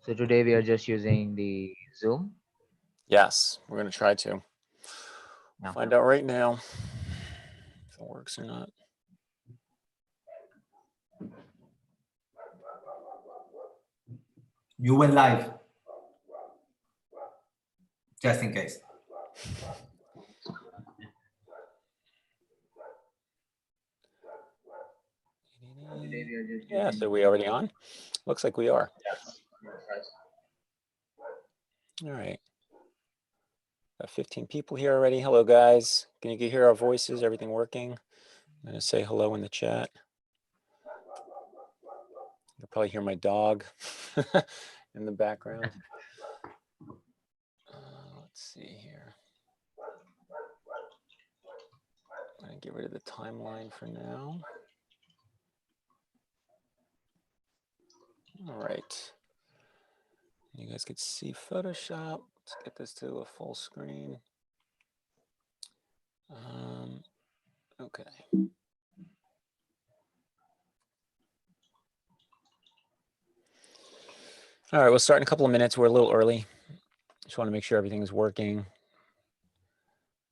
So today we are just using the Zoom. Yes, we're going to try to Yeah. find out right now if it works or not. You went live, just in case. Yeah, so we already on? Looks like we are. All right. Got 15 people here already. Hello, guys. Can you hear our voices? Everything working? I'm going to say hello in the chat. You'll probably hear my dog in the background. Let's see here. I'm going to get rid of the timeline for now. All right. You guys can see Photoshop. Let's get this to a full screen. Okay. All right, we'll start in a couple of minutes. We're a little early. Just want to make sure everything's working.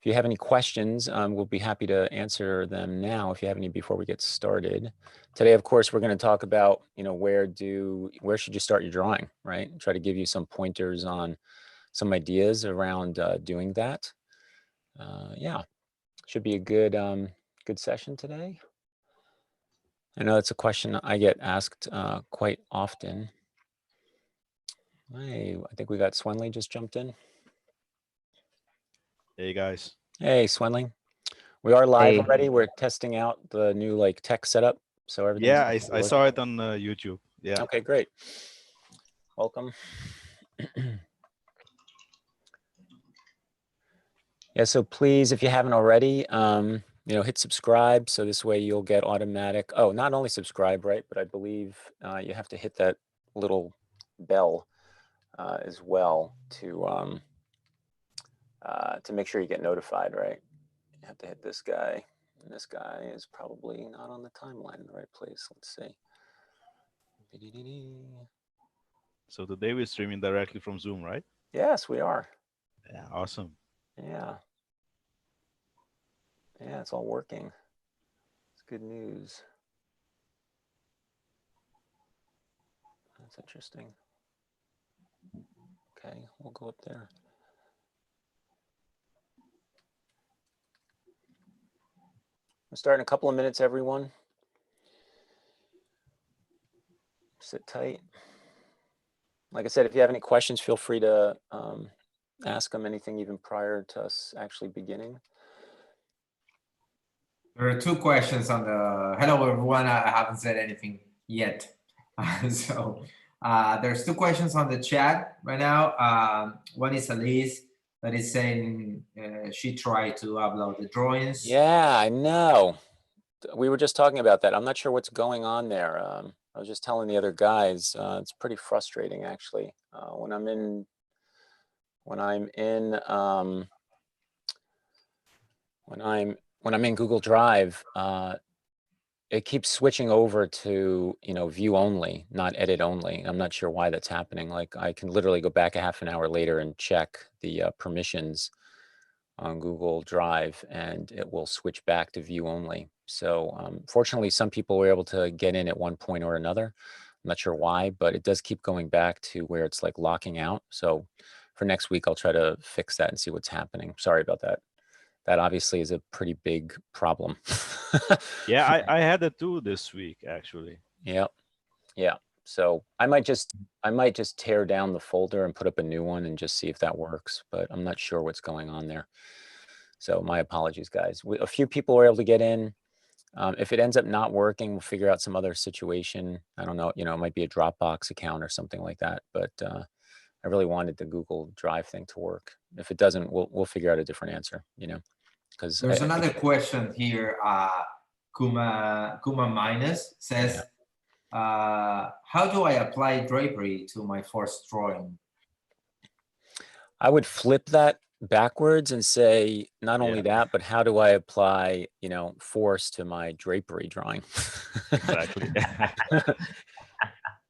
If you have any questions, we'll be happy to answer them now if you have any before we get started. Today, of course, we're going to talk about, where should you start your drawing, right? Try to give you some pointers on some ideas around doing that. Yeah, should be a good session today. I know that's a question I get asked quite often. Hey, I think we got Swendly just jumped in. Hey guys. Hey, Swendly. We are live already. We're testing out the new tech setup. So everything. Yeah, I saw it on YouTube. Yeah. Okay, great. Welcome. Yeah, so please, if you haven't already, hit subscribe. So this way you'll get automatic. Oh, not only subscribe, right? But I believe you have to hit that little bell as well to make sure you get notified, right? You have to hit this guy, and this guy is probably not on the timeline in the right place. Let's see. So today we're streaming directly from Zoom, right? Yes, we are. Yeah, awesome. Yeah. Yeah, it's all working. It's good news. That's interesting. Okay, we'll go up there. We'll start in a couple of minutes, everyone. Sit tight. Like I said, if you have any questions, feel free to ask them anything even prior to us actually beginning. There are two questions on the, hello everyone, I haven't said anything yet. So there's two questions on the chat right now. One is Elise that is saying she tried to upload the drawings. Yeah, I know. We were just talking about that. I'm not sure what's going on there. I was just telling the other guys, it's pretty frustrating actually. When I'm in Google Drive, it keeps switching over to view only, not edit only. I'm not sure why that's happening. Like I can literally go back a half an hour later and check the permissions on Google Drive, and it will switch back to view only. So fortunately, some people were able to get in at one point or another. I'm not sure why, but it does keep going back to where it's like locking out. So for next week, I'll try to fix that and see what's happening. Sorry about that. That obviously is a pretty big problem. Yeah, I had it too this week, actually. Yep. Yeah. So I might just tear down the folder and put up a new one and just see if that works, but I'm not sure what's going on there. So my apologies, guys. A few people were able to get in. If it ends up not working, we'll figure out some other situation. I don't know, it might be a Dropbox account or something like that, but I really wanted the Google Drive thing to work. If it doesn't, we'll figure out a different answer, because there's another question here. Kuma Minus says, yeah. How do I apply drapery to my force drawing? I would flip that backwards and say, not only that, but how do I apply, force to my drapery drawing? Exactly.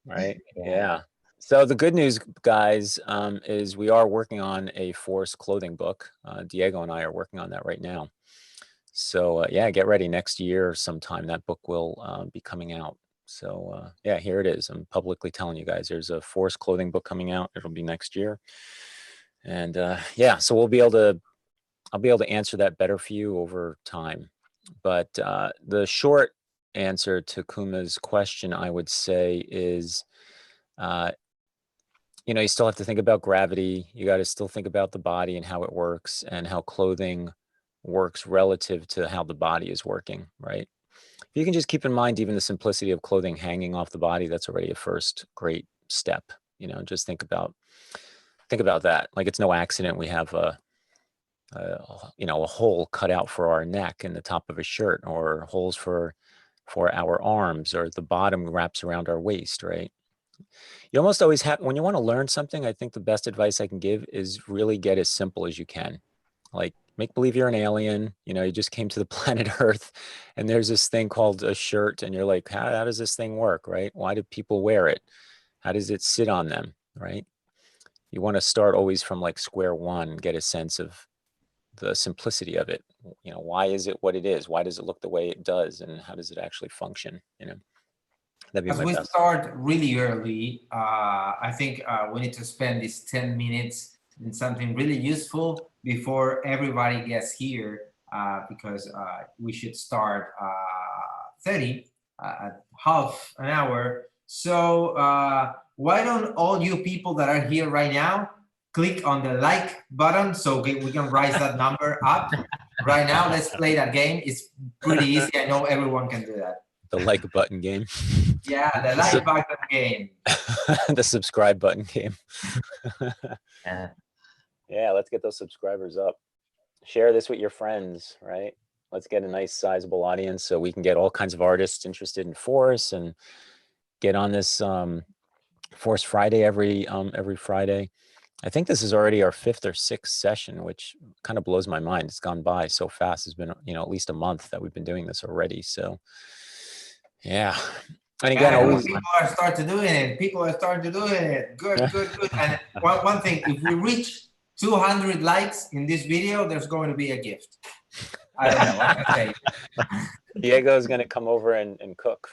Right. Yeah. So the good news, guys, is we are working on a Force clothing book. Diego and I are working on that right now. So yeah, get ready. Next year sometime that book will be coming out. So yeah, here it is. I'm publicly telling you guys, there's a Force clothing book coming out. It'll be next year. And yeah, so I'll be able to answer that better for you over time. But the short answer to Kuma's question, I would say, is you know, you still have to think about gravity. You got to still think about the body and how it works and how clothing works relative to how the body is working, right? If you can just keep in mind even the simplicity of clothing hanging off the body, that's already a first great step. You know, just think about that. Like, it's no accident we have you know, a hole cut out for our neck in the top of a shirt, or holes for our arms, or the bottom wraps around our waist, right? You almost always have, when you want to learn something, I think the best advice I can give is really get as simple as you can. Like, make believe you're an alien, you know, you just came to the planet Earth and there's this thing called a shirt and you're like, how does this thing work, right? Why do people wear it? How does it sit on them, right? You want to start always from like square one, get a sense of the simplicity of it. You know, why is it what it is? Why does it look the way it does? And how does it actually function, you know? That'd be As my we best. start really early, I think we need to spend these 10 minutes in something really useful before everybody gets here, because we should start 30 at half an hour. So why don't all you people that are here right now click on the like button so we can rise that number up right now. Let's play that game. It's pretty easy. I know everyone can do that. The like button game. Yeah, the like button game. The subscribe button game. Yeah. Yeah, let's get those subscribers up. Share this with your friends, right? Let's get a nice sizable audience so we can get all kinds of artists interested in Force and get on this Force Friday every Friday. I think this is already our 5th or 6th session, which kind of blows my mind. It's gone by so fast. It's been, you know, at least a month that we've been doing this already. So yeah. And again, always people are starting to doing it. People are starting to doing it. Good. And one thing, if we reach 200 likes in this video, there's going to be a gift. I don't know what to say. Diego is going to come over and cook.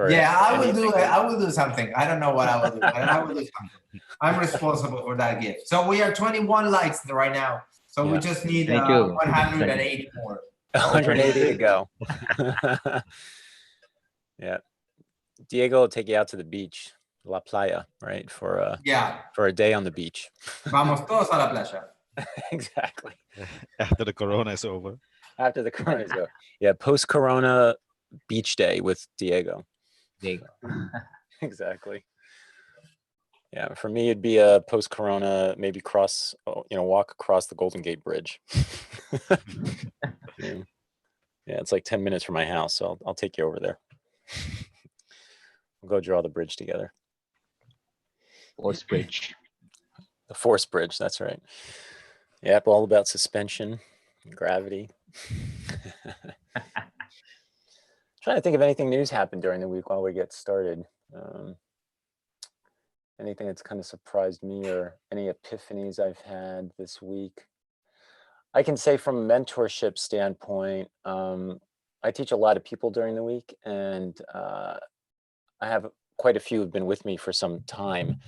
Yeah, I will do it. I will do something. I don't know what I will do, but I will do something. I'm responsible for that gift. So we are 21 likes right now. So we just need 180 more. 180 to go. Yeah. Diego will take you out to the beach, La Playa, right? For a day on the beach. Vamos todos a la playa. Exactly. After the corona is over. After the corona is over. Yeah, post-corona beach day with Diego. There you go. Exactly. Yeah, for me, it'd be a post-corona, maybe walk across the Golden Gate Bridge. Yeah, it's like 10 minutes from my house, so I'll take you over there. We'll go draw the bridge together. Force bridge. The Force bridge, that's right. Yep, all about suspension, gravity. Trying to think if anything news happened during the week while we get started. Anything that's kind of surprised me or any epiphanies I've had this week. I can say from a mentorship standpoint, I teach a lot of people during the week, and I have quite a few who've been with me for some time,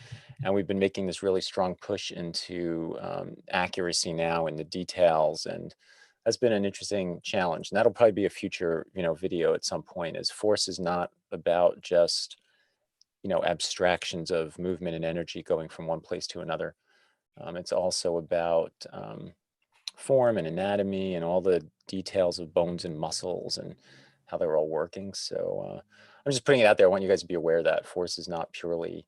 and we've been making this really strong push into accuracy now in the details, and that's been an interesting challenge. And that'll probably be a future, video at some point. As Force is not about just, abstractions of movement and energy going from one place to another. It's also about form and anatomy and all the details of bones and muscles and how they're all working. So I'm just putting it out there. I want you guys to be aware that Force is not purely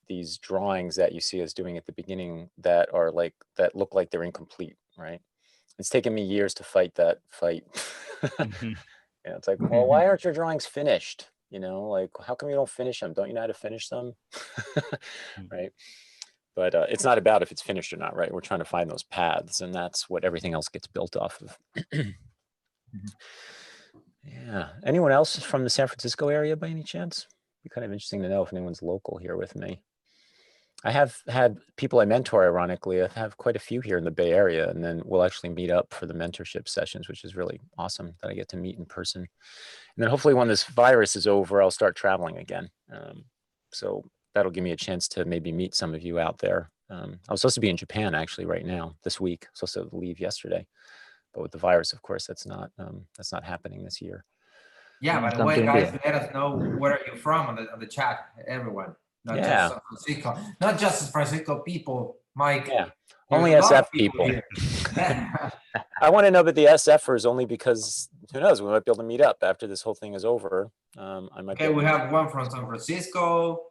these drawings that you see us doing at the beginning that look like they're incomplete, right? It's taken me years to fight that fight. It's like, well, why aren't your drawings finished? Like, how come you don't finish them? Don't you know how to finish them? Right? But it's not about if it's finished or not, right? We're trying to find those paths, and that's what everything else gets built off of. Yeah. Anyone else from the San Francisco area by any chance? It'd be kind of interesting to know if anyone's local here with me. I have had people I mentor, ironically. I have quite a few here in the Bay Area, and then we'll actually meet up for the mentorship sessions, which is really awesome that I get to meet in person. And then hopefully when this virus is over, I'll start traveling again. So that'll give me a chance to maybe meet some of you out there. I was supposed to be in Japan actually right now, this week, supposed to leave yesterday. But with the virus, of course, that's not happening this year. Yeah, by the Come way, to guys, India. let us know where are you from on the chat, everyone. Not Yeah. just San Francisco, not just San Francisco people, Mike. Yeah, There's only a lot of SF people. here. I want to know about the SFers only because who knows, we might be able to meet up after this whole thing is over. I might. Okay, we have one from San Francisco.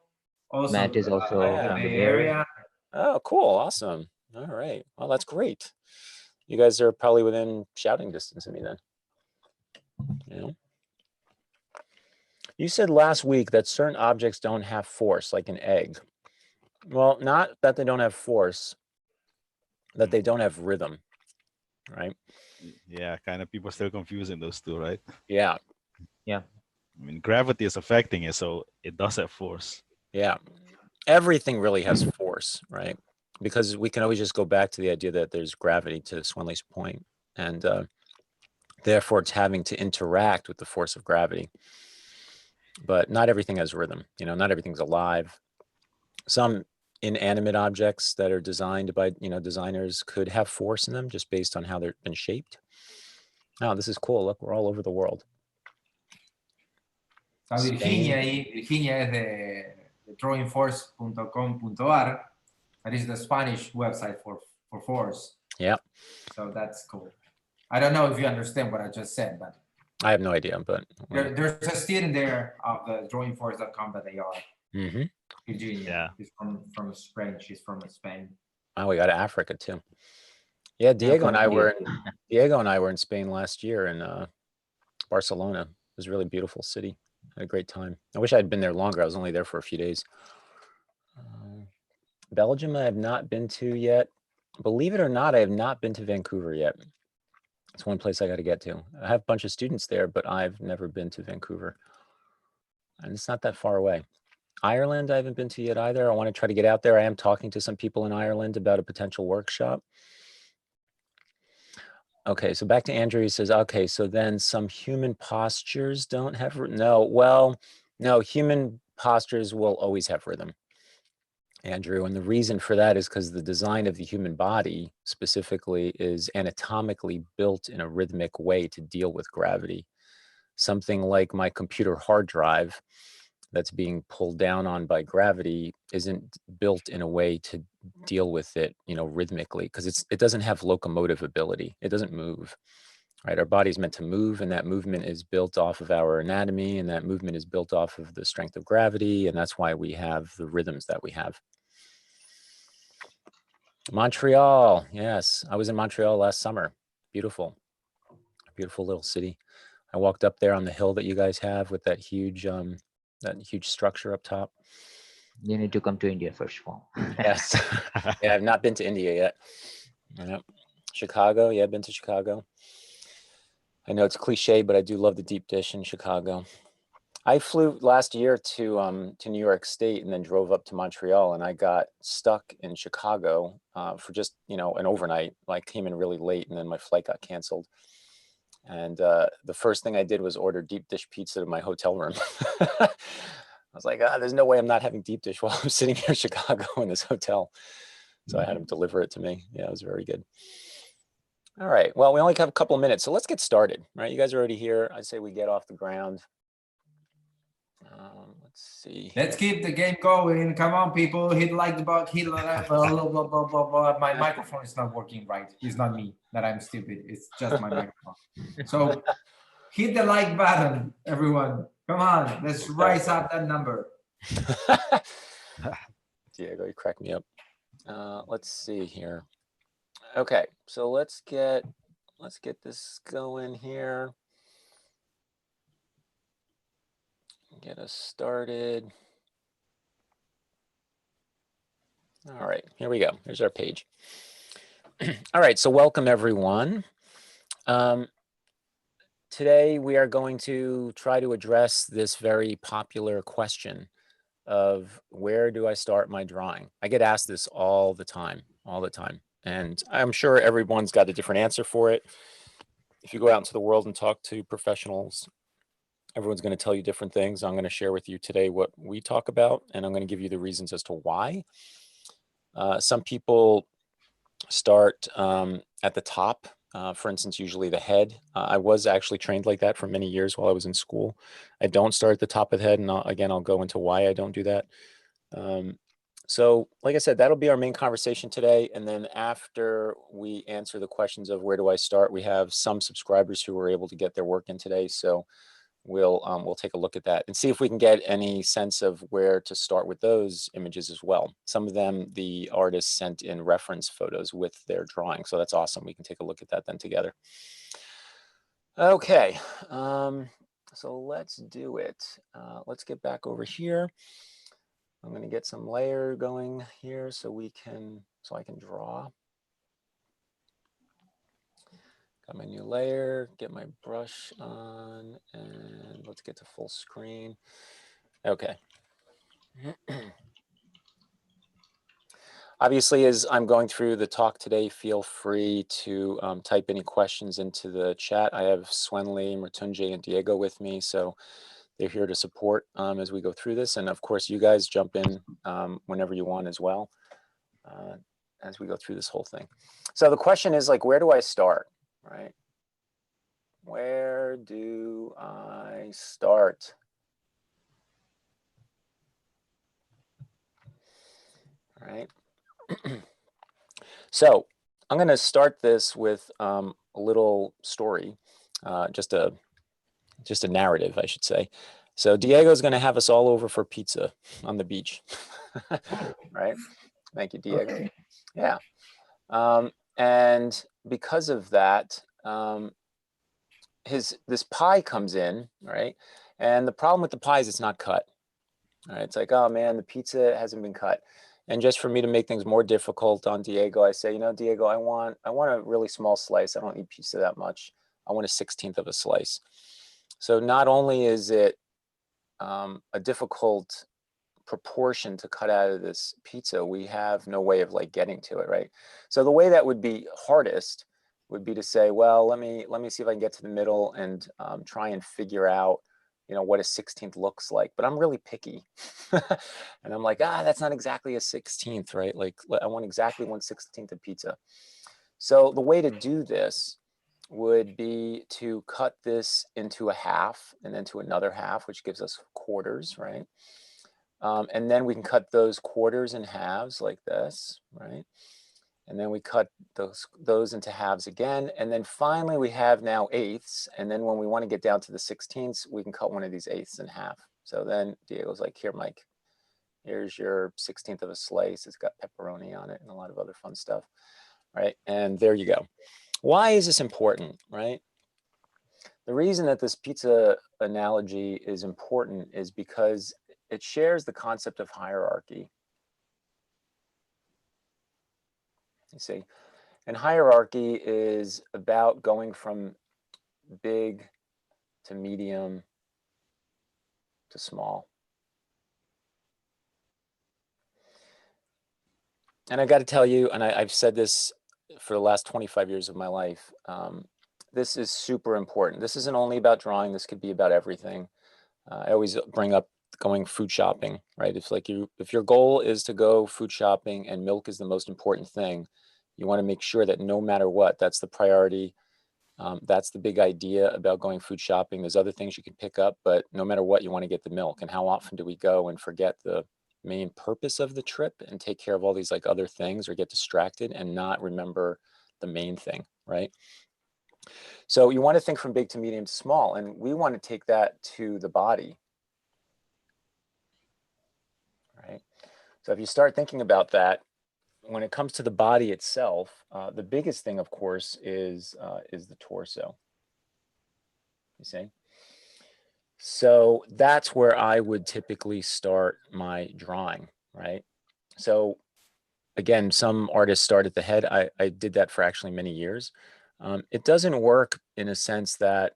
Also, Matt is also like the from the Bay Bay Area. Area. Oh, cool, awesome. All right, well, that's great. You guys are probably within shouting distance of me then. Yeah. You said last week that certain objects don't have force, like an egg. Well, not that they don't have force, that they don't have rhythm, right? Yeah, kind of people still confusing those two, right? Yeah, Yeah. I mean, gravity is affecting it, so it does have force. yeah. Everything really has force, right? Because we can always just go back to the idea that there's gravity, to Swendly's point, and therefore it's having to interact with the force of gravity. But not everything has rhythm, not everything's alive. Some inanimate objects that are designed by, designers could have force in them just based on how they've been shaped. Oh, this is cool. Look, we're all over the world. Virginia es de drawingforce.com.ar. That is the Spanish website for force. Yeah. So that's cool. I don't know if you understand what I just said, but I have no idea, but there's a student there of the drawingforce.com.ar. Mm-hmm. Virginia. Yeah. She's from Spain. She's from Spain. Oh, we got Africa too. Yeah, Diego and I were in Spain last year in Barcelona. It was a really beautiful city. Had a great time. I wish I had been there longer. I was only there for a few days. Belgium, I have not been to yet. Believe it or not, I have not been to Vancouver yet. It's one place I got to get to. I have a bunch of students there, but I've never been to Vancouver. And it's not that far away. Ireland, I haven't been to yet either. I want to try to get out there. I am talking to some people in Ireland about a potential workshop. Okay, so back to Andrew. He says, okay, so then some human postures don't have, no, human postures will always have rhythm, Andrew. And the reason for that is because the design of the human body specifically is anatomically built in a rhythmic way to deal with gravity. Something like my computer hard drive that's being pulled down on by gravity isn't built in a way to deal with it, rhythmically, because it doesn't have locomotive ability. It doesn't move, right? Our body's meant to move, and that movement is built off of our anatomy, and that movement is built off of the strength of gravity, and that's why we have the rhythms that we have. Montreal, yes, I was in Montreal last summer. Beautiful little city. I walked up there on the hill that you guys have with that huge structure up top. You need to come to India first of all. Yes. Yeah, I've not been to India yet. Yeah. Chicago, yeah, I've been to Chicago. I know it's cliche, but I do love the deep dish in Chicago. I flew last year to New York State and then drove up to Montreal, and I got stuck in Chicago for just, an overnight. I came in really late, and then my flight got canceled. And the first thing I did was order deep dish pizza to my hotel room. I was like, there's no way I'm not having deep dish while I'm sitting here in Chicago in this hotel. So I had him deliver it to me. Yeah, it was very good. All right. Well, we only have a couple of minutes, so let's get started. Right? You guys are already here. I say we get off the ground. Let's see. Let's keep the game going. Come on, people. Hit like the button. Hit like blah, blah, blah, blah, blah, blah. My microphone is not working right. It's not me that I'm stupid. It's just my microphone. So hit the like button, everyone. Come on. Let's rise up that number. Diego, you crack me up. Let's see here. Okay, so let's get this going here. Get us started. All right, here we go. Here's our page. All right, so welcome everyone. Today we are going to try to address this very popular question of where do I start my drawing? I get asked this all the time. And I'm sure everyone's got a different answer for it. If you go out into the world and talk to professionals, everyone's going to tell you different things. I'm going to share with you today what we talk about, and I'm going to give you the reasons as to why. Some people start at the top, for instance, usually the head. I was actually trained like that for many years while I was in school. I don't start at the top of the head, and I'll go into why I don't do that. So like I said, that'll be our main conversation today. And then after we answer the questions of where do I start, we have some subscribers who were able to get their work in today. So we'll take a look at that and see if we can get any sense of where to start with those images as well. Some of them, the artists sent in reference photos with their drawing. So that's awesome. We can take a look at that then together. Okay, so let's do it. Let's get back over here. I'm going to get some layer going here so I can draw. Got my new layer, get my brush on, and let's get to full screen. Okay. Obviously, as I'm going through the talk today, feel free to type any questions into the chat. I have Swendly, Mritunjay, and Diego with me, so they're here to support as we go through this. And of course, you guys jump in whenever you want as well as we go through this whole thing. So the question is like, where do I start, right? Where do I start? All right. So I'm going to start this with a little story, just a narrative, I should say. So Diego's going to have us all over for pizza on the beach, right? Thank you, Diego. Okay. Yeah. And because of that, this pie comes in, right? And the problem with the pie is it's not cut. All right, it's like, oh man, the pizza hasn't been cut. And just for me to make things more difficult on Diego, I say, you know, Diego, I want a really small slice. I don't eat pizza that much. I want a 1/16 of a slice. So not only is it a difficult proportion to cut out of this pizza, we have no way of like getting to it, right? So the way that would be hardest would be to say, well, let me see if I can get to the middle and try and figure out, you know, what a 1/16 looks like. But I'm really picky, and I'm like, that's not exactly a 1/16, right? Like I want exactly 1/16 of pizza. So the way to do this would be to cut this into a half and then to another half, which gives us quarters, right? And then we can cut those quarters in halves like this, right? And then we cut those into halves again. And then finally we have now eighths. And then when we want to get down to the 1/16ths, we can cut one of these eighths in half. So then Diego's like, here, Mike, here's your 1/16 of a slice. It's got pepperoni on it and a lot of other fun stuff, right? And there you go. Why is this important, right? The reason that this pizza analogy is important is because it shares the concept of hierarchy. You see, and hierarchy is about going from big to medium to small. And I got to tell you, and I've said this for the last 25 years of my life, this is super important. This isn't only about drawing. This could be about everything. I always bring up going food shopping, right? If your goal is to go food shopping and milk is the most important thing, you want to make sure that no matter what, that's the priority. That's the big idea about going food shopping. There's other things you can pick up, but no matter what, you want to get the milk. And how often do we go and forget the main purpose of the trip and take care of all these like other things or get distracted and not remember the main thing, right? So you want to think from big to medium to small, and we want to take that to the body, right? So if you start thinking about that, when it comes to the body itself, the biggest thing, of course, is the torso. You see? So that's where I would typically start my drawing, right? So again, some artists start at the head. I did that for actually many years. It doesn't work in a sense that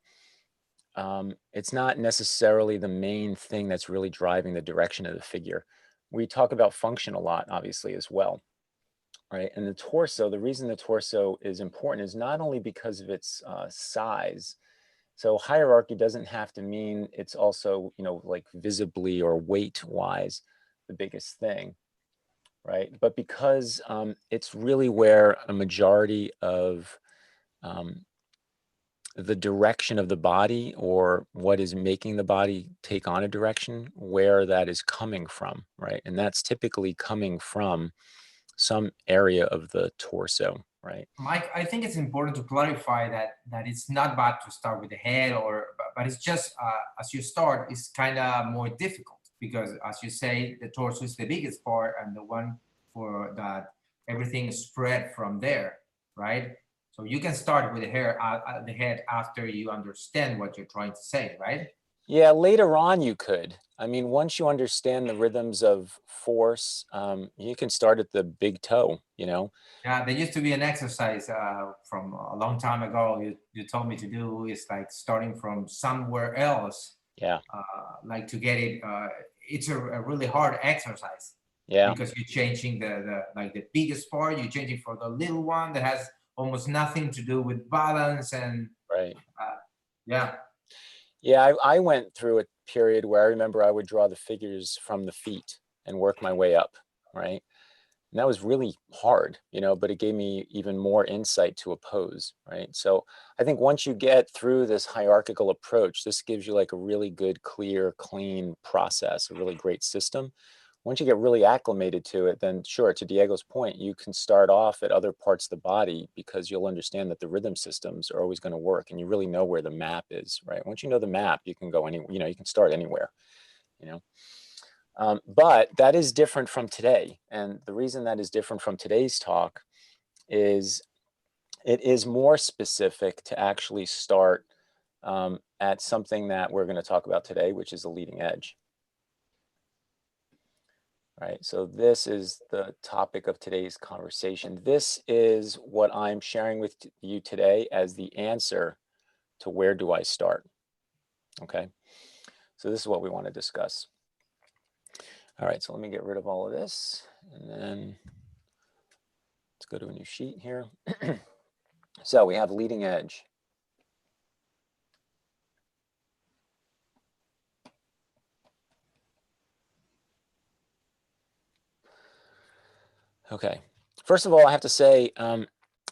it's not necessarily the main thing that's really driving the direction of the figure. We talk about function a lot, obviously, as well, right? And the torso, the reason the torso is important is not only because of its size. So hierarchy doesn't have to mean it's also, you know, like visibly or weight-wise the biggest thing, right? But because it's really where a majority of the direction of the body, or what is making the body take on a direction, where that is coming from, right? And that's typically coming from some area of the torso, right? Mike, I think it's important to clarify that it's not bad to start with the head, but it's just as you start, it's kind of more difficult because, as you say, the torso is the biggest part and the one for that everything is spread from there, right? So you can start with the head after you understand what you're trying to say, right? Yeah, later on you could. I mean, once you understand the rhythms of force, you can start at the big toe, you know? Yeah, there used to be an exercise from a long time ago. You told me to do is like starting from somewhere else, Yeah, like to get it. It's a really hard exercise yeah, because you're changing the like the biggest part. You're changing for the little one that has almost nothing to do with balance and right. yeah. Yeah, I went through a period where I remember I would draw the figures from the feet and work my way up, right? And that was really hard, you know, but it gave me even more insight to a pose, right? So I think once you get through this hierarchical approach, this gives you like a really good, clear, clean process, a really great system. Once you get really acclimated to it, then sure, to Diego's point, you can start off at other parts of the body because you'll understand that the rhythm systems are always going to work and you really know where the map is, right? Once you know the map, you can go anywhere, you know, you can start anywhere, you know. But that is different from today. And the reason that is different from today's talk is it is more specific to actually start at something that we're going to talk about today, which is the leading edge. Right, so this is the topic of today's conversation. This is what I'm sharing with you today as the answer to where do I start, okay? So this is what we want to discuss. All right, so let me get rid of all of this and then let's go to a new sheet here. So we have leading edge. Okay, first of all, I have to say,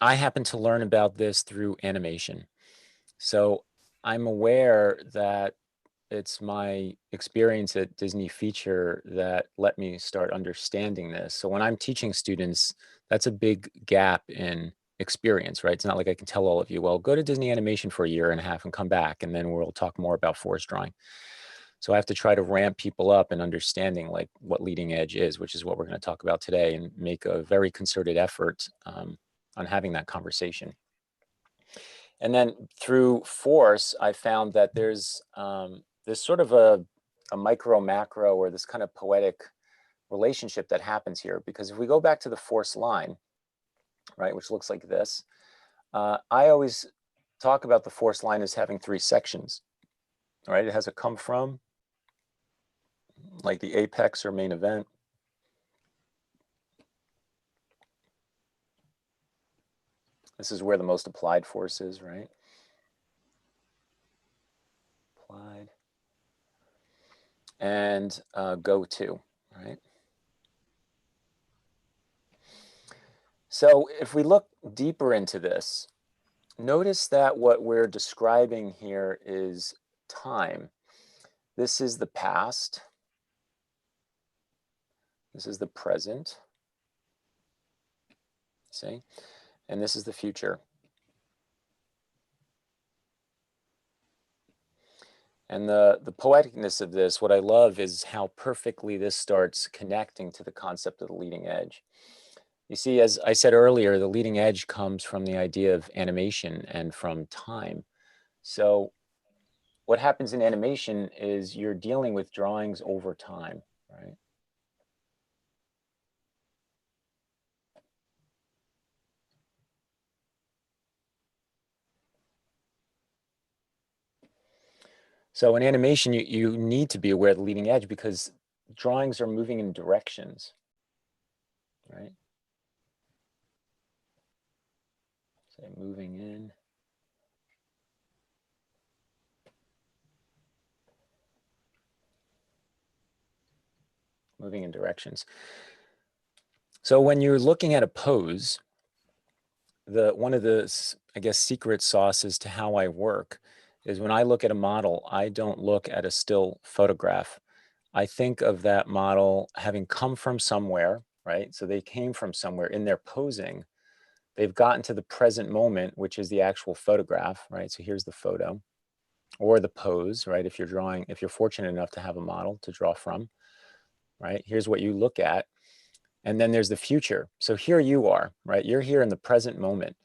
I happen to learn about this through animation. So I'm aware that it's my experience at Disney Feature that let me start understanding this. So when I'm teaching students, that's a big gap in experience, right? It's not like I can tell all of you, well, go to Disney Animation for a year and a half and come back, and then we'll talk more about forest drawing. So I have to try to ramp people up in understanding like what leading edge is, which is what we're going to talk about today, and make a very concerted effort on having that conversation. And then through force, I found that there's sort of a micro macro, or this kind of poetic relationship that happens here. Because if we go back to the force line, right, which looks like this, I always talk about the force line as having three sections, right? It has a come from, like the apex or main event. This is where the most applied force is, right? Applied. And go to, right? So if we look deeper into this, notice that what we're describing here is time. This is the past. This is the present. See? And this is the future. And the poeticness of this, what I love is how perfectly this starts connecting to the concept of the leading edge. You see, as I said earlier, the leading edge comes from the idea of animation and from time. So what happens in animation is you're dealing with drawings over time, right? So in animation, you need to be aware of the leading edge because drawings are moving in directions, right? So moving in. Moving in directions. So when you're looking at a pose, one of the, I guess, secret sauces to how I work is when I look at a model, I don't look at a still photograph. I think of that model having come from somewhere, right? So they came from somewhere in their posing. They've gotten to the present moment, which is the actual photograph, right? So here's the photo or the pose, right? If you're drawing, if you're fortunate enough to have a model to draw from, right? Here's what you look at. And then there's the future. So here you are, right? You're here in the present moment.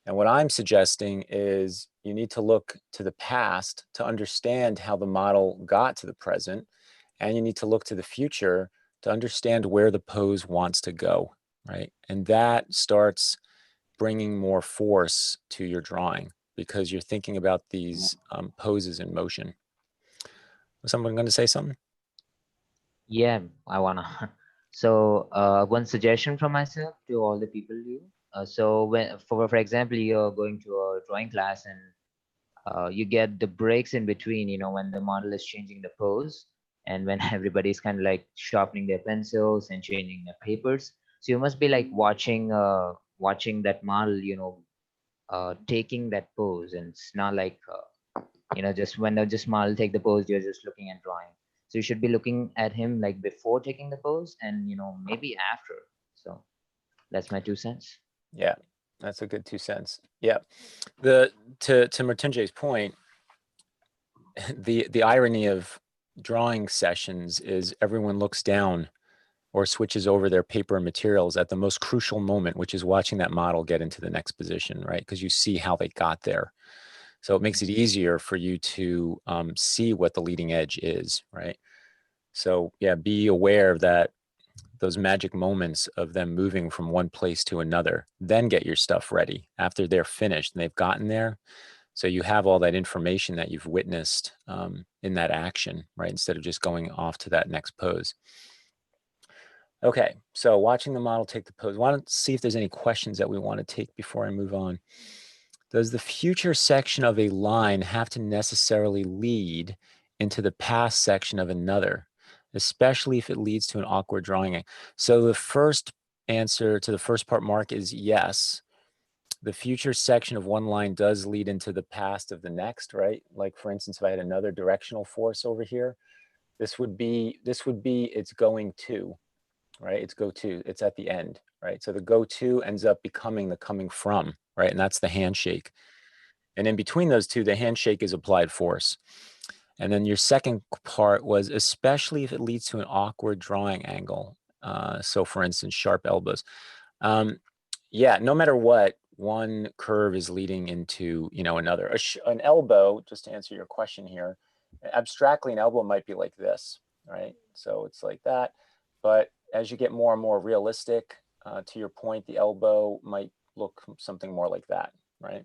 And what I'm suggesting is you need to look to the past to understand how the model got to the present. And you need to look to the future to understand where the pose wants to go, right? And that starts bringing more force to your drawing because you're thinking about these poses in motion. Was someone going to say something? Yeah, I wanna. So one suggestion from myself to all the people you. So when, for example, you're going to a drawing class and you get the breaks in between, you know, when the model is changing the pose and when everybody's kind of like sharpening their pencils and changing their papers. So you must be like watching that model, you know, taking that pose, and it's not like you know, just when the just model take the pose, you're just looking and drawing. So you should be looking at him like before taking the pose and, you know, maybe after. So that's my 2 cents. Yeah, that's a good 2 cents. Yeah, to Mritunjay's point, the irony of drawing sessions is everyone looks down or switches over their paper and materials at the most crucial moment, which is watching that model get into the next position, right? Because you see how they got there. So it makes it easier for you to see what the leading edge is, right? So yeah, be aware of that, those magic moments of them moving from one place to another. Then get your stuff ready after they're finished and they've gotten there. So you have all that information that you've witnessed in that action, right? Instead of just going off to that next pose. Okay, so watching the model take the pose. Want to see if there's any questions that we want to take before I move on. Does the future section of a line have to necessarily lead into the past section of another, especially if it leads to an awkward drawing? So the first answer to the first part, Mark, is yes. The future section of one line does lead into the past of the next, right? Like for instance, if I had another directional force over here, this would be it's going to, right? It's go to, it's at the end, right? So the go to ends up becoming the coming from, right? And that's the handshake. And in between those two, the handshake is applied force. And then your second part was especially if it leads to an awkward drawing angle. So for instance, sharp elbows. Yeah, no matter what, one curve is leading into, you know, another. An elbow, just to answer your question here, abstractly, an elbow might be like this, right? So it's like that. But as you get more and more realistic, to your point, the elbow might look something more like that, right?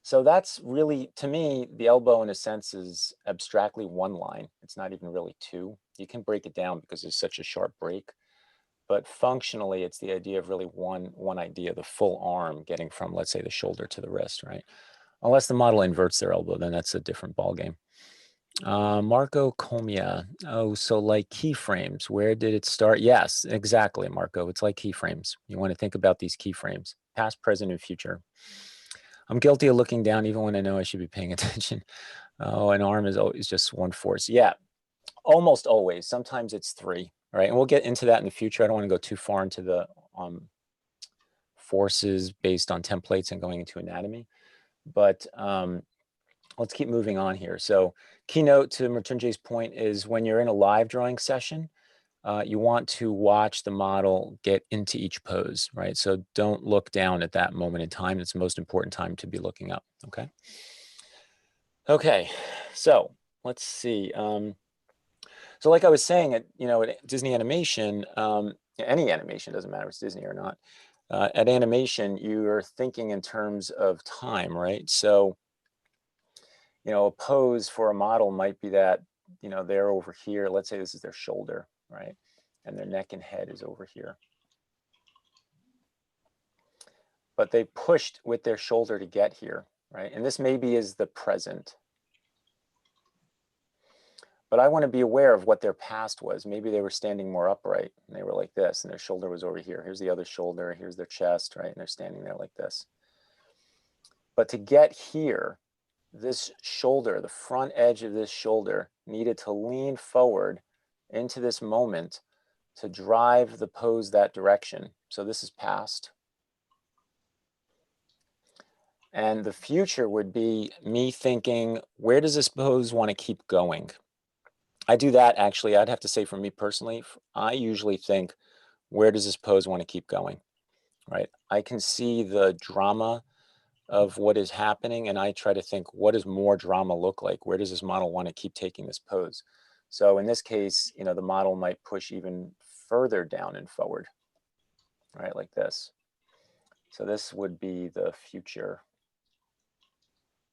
So that's really, to me, the elbow in a sense is abstractly one line. It's not even really two. You can break it down because there's such a sharp break. But functionally, it's the idea of really one idea, the full arm getting from, let's say, the shoulder to the wrist, right? Unless the model inverts their elbow, then that's a different ballgame. Marco Comia. Oh, so like keyframes, where did it start? Yes, exactly, Marco. It's like keyframes. You want to think about these keyframes, past, present, and future. I'm guilty of looking down even when I know I should be paying attention. Oh, an arm is always just one force. Yeah, almost always. Sometimes it's three, right? And we'll get into that in the future. I don't want to go too far into the forces based on templates and going into anatomy. But let's keep moving on here. So keynote to Mritunjay's point is when you're in a live drawing session, you want to watch the model get into each pose, right? So don't look down at that moment in time. It's the most important time to be looking up, okay? Okay, so let's see. So like I was saying, at Disney Animation, any animation, doesn't matter if it's Disney or not, at animation, you're thinking in terms of time, right? So you know, a pose for a model might be that, you know, they're over here. Let's say this is their shoulder, right? And their neck and head is over here. But they pushed with their shoulder to get here, right? And this maybe is the present. But I want to be aware of what their past was. Maybe they were standing more upright and they were like this and their shoulder was over here. Here's the other shoulder, here's their chest, right? And they're standing there like this. But to get here, this shoulder, the front edge of this shoulder needed to lean forward into this moment to drive the pose that direction. So this is past. And the future would be me thinking, where does this pose want to keep going? I do that actually, I'd have to say for me personally, I usually think, where does this pose want to keep going, right? I can see the drama of what is happening and I try to think, what does more drama look like? Where does this model want to keep taking this pose? So in this case, you know, the model might push even further down and forward, right? Like this. So this would be the future.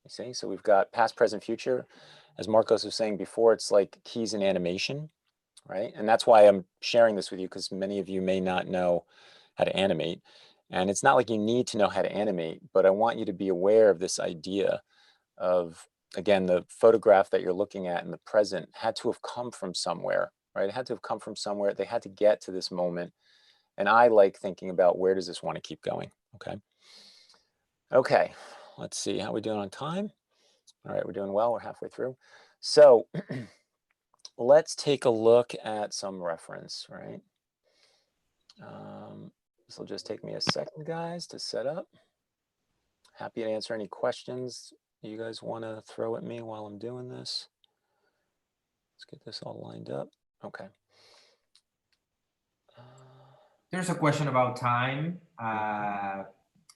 You see, so we've got past, present, future. As Marcos was saying before, it's like keys in animation, right? And that's why I'm sharing this with you, because many of you may not know how to animate. And it's not like you need to know how to animate, but I want you to be aware of this idea of, again, the photograph that you're looking at in the present had to have come from somewhere, right? It had to have come from somewhere. They had to get to this moment. And I like thinking about, where does this want to keep going, okay? Okay, let's see, how are we doing on time? All right, we're doing well, we're halfway through. So let's take a look at some reference, right? This will just take me a second, guys, to set up. Happy to answer any questions you guys want to throw at me while I'm doing this. Let's get this all lined up. Okay. There's a question about time.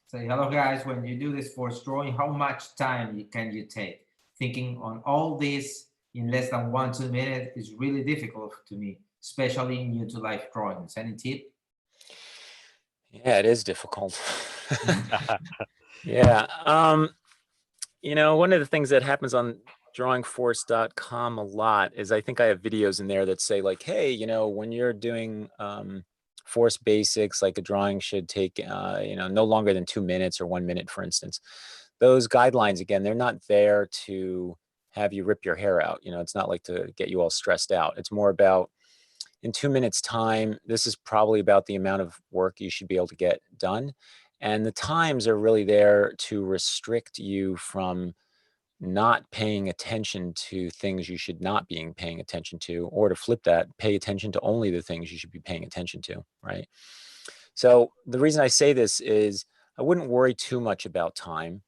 Say, hello guys, when you do this force drawing, how much time can you take? Thinking on all this in less than 1-2 minutes is really difficult to me, especially new to life drawings. Any tip? Yeah, it is difficult. Yeah. You know, one of the things that happens on drawingforce.com a lot is I think I have videos in there that say like, hey, you know, when you're doing force basics, like a drawing should take, you know, no longer than 2 minutes or 1 minute, for instance. Those guidelines, again, they're not there to have you rip your hair out. You know, it's not like to get you all stressed out. It's more about, in 2 minutes time, this is probably about the amount of work you should be able to get done. And the times are really there to restrict you from not paying attention to things you should not be paying attention to, or to flip that, pay attention to only the things you should be paying attention to, right? So the reason I say this is I wouldn't worry too much about time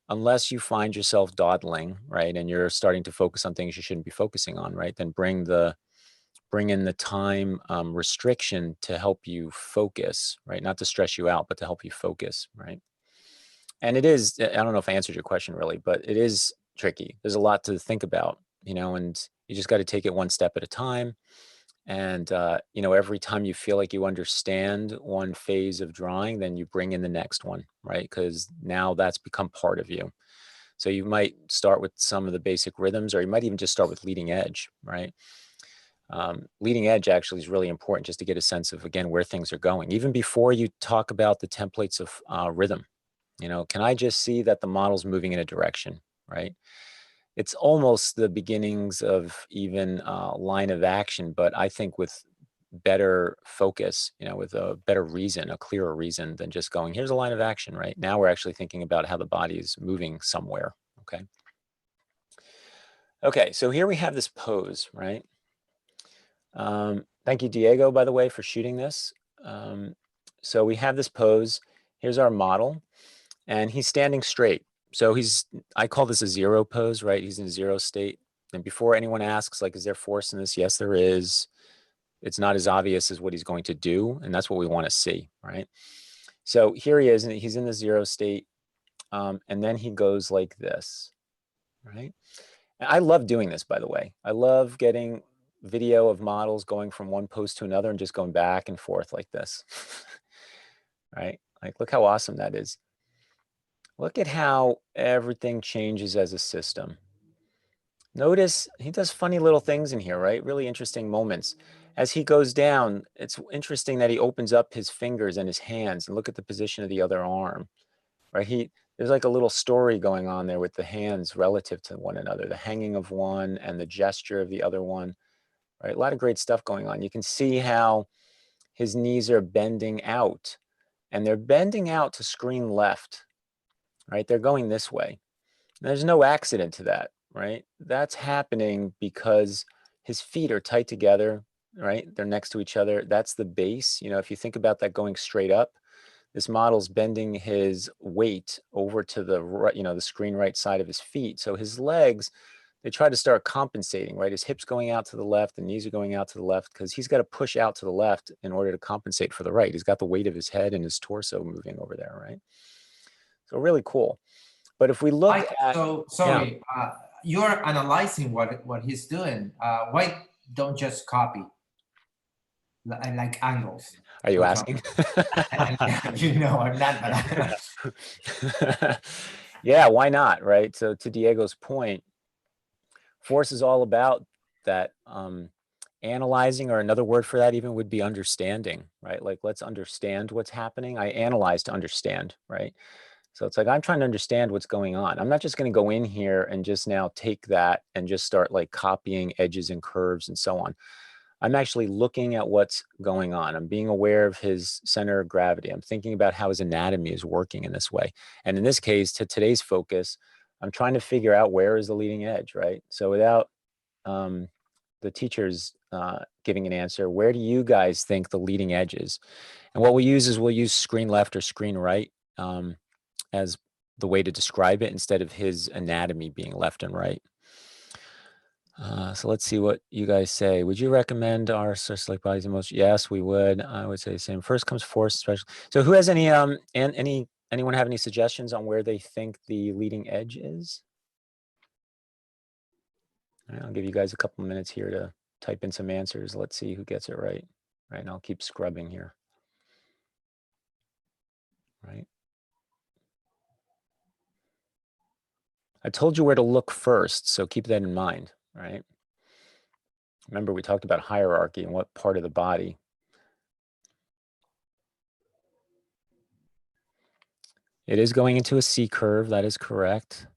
unless you find yourself dawdling, right? And you're starting to focus on things you shouldn't be focusing on, right? Then bring in the time restriction to help you focus, right? Not to stress you out, but to help you focus, right? And it is, I don't know if I answered your question really, but it is tricky. There's a lot to think about, you know, and you just got to take it one step at a time. And, you know, every time you feel like you understand one phase of drawing, then you bring in the next one, right? Because now that's become part of you. So you might start with some of the basic rhythms, or you might even just start with leading edge, right? Leading edge actually is really important just to get a sense of, again, where things are going. Even before you talk about the templates of rhythm, you know, can I just see that the model's moving in a direction, right? It's almost the beginnings of even line of action, but I think with better focus, you know, with a better reason, a clearer reason than just going, here's a line of action, right? Now we're actually thinking about how the body is moving somewhere, okay? Okay, so here we have this pose, right? Thank you, Diego, by the way, for shooting this. So we have this pose. Here's our model, and he's standing straight. So I call this a zero pose, right? He's in zero state. And before anyone asks, like, is there force in this? Yes, there is. It's not as obvious as what he's going to do, and that's what we want to see, right? So here he is, and he's in the zero state, and then he goes like this, right? And I love doing this, by the way. I love getting video of models going from one pose to another and just going back and forth like this, right? Like, look how awesome that is. Look at how everything changes as a system. Notice he does funny little things in here, right? Really interesting moments. As he goes down, it's interesting that he opens up his fingers and his hands and look at the position of the other arm, right? There's like a little story going on there with the hands relative to one another, the hanging of one and the gesture of the other one, right? A lot of great stuff going on. You can see how his knees are bending out, and they're bending out to screen left, right? They're going this way. There's no accident to that, right? That's happening because his feet are tight together, right? They're next to each other. That's the base. You know, if you think about that going straight up, this model's bending his weight over to the right, you know, the screen right side of his feet. So his legs, they try to start compensating, right? His hips going out to the left, the knees are going out to the left because he's got to push out to the left in order to compensate for the right. He's got the weight of his head and his torso moving over there, right? So really cool. But if we look at, so sorry, you're analyzing what he's doing. Why don't just copy like angles? Are you asking? You know, I'm not, but yeah, why not, right? So to Diego's point, force is all about that analyzing, or another word for that even would be understanding, right? Like, let's understand what's happening. I analyze to understand, right? So it's like, I'm trying to understand what's going on. I'm not just going to go in here and just now take that and just start like copying edges and curves and so on. I'm actually looking at what's going on. I'm being aware of his center of gravity. I'm thinking about how his anatomy is working in this way. And in this case, to today's focus, I'm trying to figure out where is the leading edge, right? So without the teachers giving an answer, where do you guys think the leading edge is? And what we'll use screen left or screen right as the way to describe it, instead of his anatomy being left and right. So let's see what you guys say. Would you recommend our like bodies and most? Yes, we would. I would say the same. First comes force, especially. So who has any anyone have any suggestions on where they think the leading edge is? All right, I'll give you guys a couple of minutes here to type in some answers. Let's see who gets it right. Right, and I'll keep scrubbing here. Right. I told you where to look first, so keep that in mind, right? Remember, we talked about hierarchy and what part of the body. It is going into a C curve. That is correct.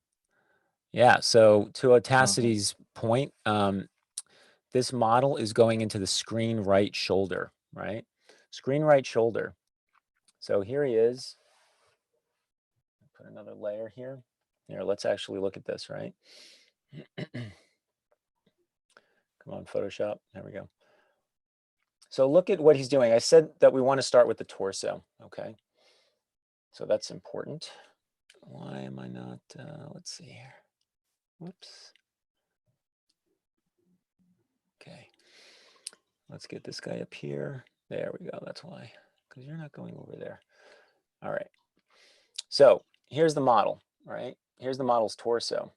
Yeah, so to Tacity's point, this model is going into the screen right shoulder, right? Screen right shoulder. So here he is. Put another layer here. Here, let's actually look at this, right? Come on, Photoshop. There we go. So look at what he's doing. I said that we want to start with the torso, okay? So that's important. Why am I not, let's see here. Whoops. Okay. Let's get this guy up here. There we go. That's why, because you're not going over there. All right. So here's the model, right? Here's the model's torso.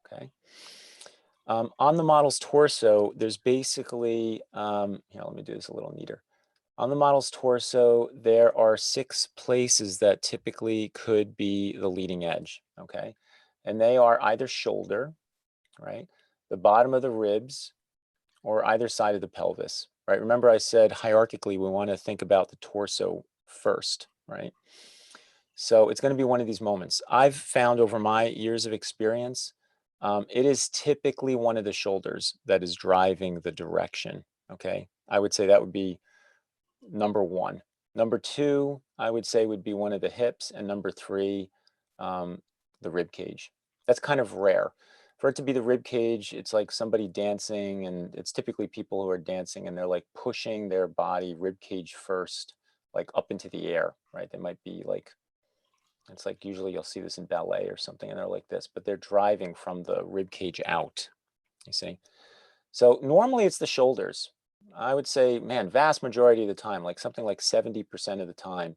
Okay. On the model's torso, there's basically, here, let me do this a little neater. On the model's torso, there are 6 places that typically could be the leading edge, okay? And they are either shoulder, right? The bottom of the ribs, or either side of the pelvis, right? Remember I said hierarchically, we want to think about the torso first, right? So it's going to be one of these moments. I've found over my years of experience, it is typically one of the shoulders that is driving the direction, okay? I would say that would be number 1. Number 2, I would say would be one of the hips, and number 3, the rib cage. That's kind of rare. For it to be the rib cage, it's like somebody dancing, and it's typically people who are dancing and they're like pushing their body rib cage first, like up into the air, right? They might be like, it's like usually you'll see this in ballet or something, and they're like this, but they're driving from the rib cage out, you see? So normally it's the shoulders. I would say, man, vast majority of the time, like something like 70% of the time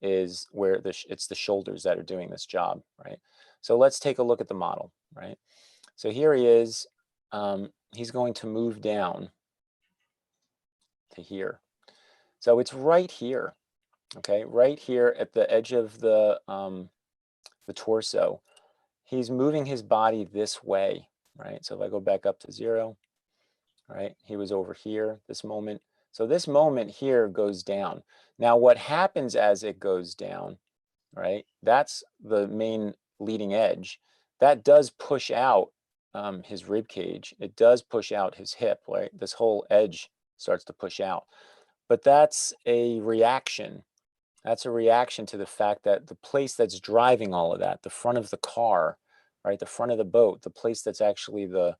is where it's the shoulders that are doing this job, right? So let's take a look at the model, right? So here he is. He's going to move down to here. So it's right here, okay? Right here at the edge of the torso. He's moving his body this way, right? So if I go back up to 0, right, he was over here, this moment. So this moment here goes down. Now what happens as it goes down, right, that's the main leading edge. That does push out his rib cage. It does push out his hip, right? This whole edge starts to push out. But that's a reaction. That's a reaction to the fact that the place that's driving all of that, the front of the car, right, the front of the boat, the place that's actually the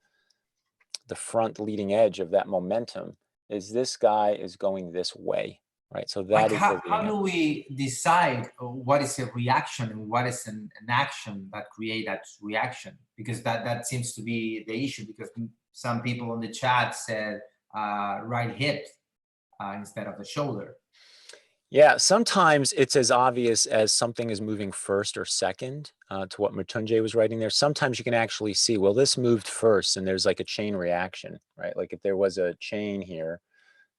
front leading edge of that momentum is this guy is going this way, right? So that Like is the how leading do edge. we decide what is a reaction and what is an action that create that reaction? Because that seems to be the issue, because some people on the chat said right hip instead of the shoulder. Yeah, sometimes it's as obvious as something is moving first or second to what Mritunjay was writing there. Sometimes you can actually see, well, this moved first and there's like a chain reaction, right? Like if there was a chain here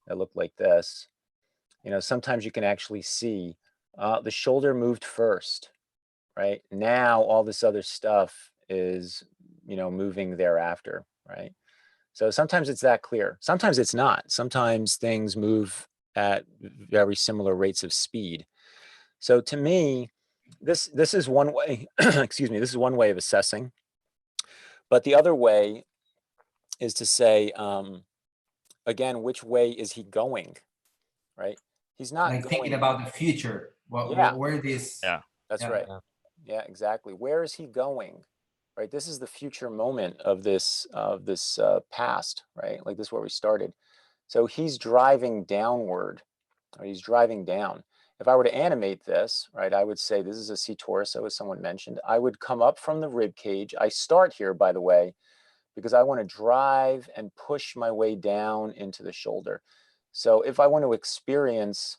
that looked like this, you know, sometimes you can actually see the shoulder moved first, right? Now all this other stuff is, you know, moving thereafter, right? So sometimes it's that clear. Sometimes it's not. Sometimes things move at very similar rates of speed. So to me, this is one way, excuse me, this is one way of assessing. But the other way is to say, again, which way is he going, right? He's not Like thinking going. about the future, Yeah, where this. Yeah. that's Yeah. right. Yeah, exactly. Where is he going? Right. This is the future moment of this past, right? Like this is where we started. So he's driving downward, or he's driving down. If I were to animate this, right, I would say this is a C torso, as someone mentioned. I would come up from the rib cage. I start here, by the way, because I want to drive and push my way down into the shoulder. So if I want to experience,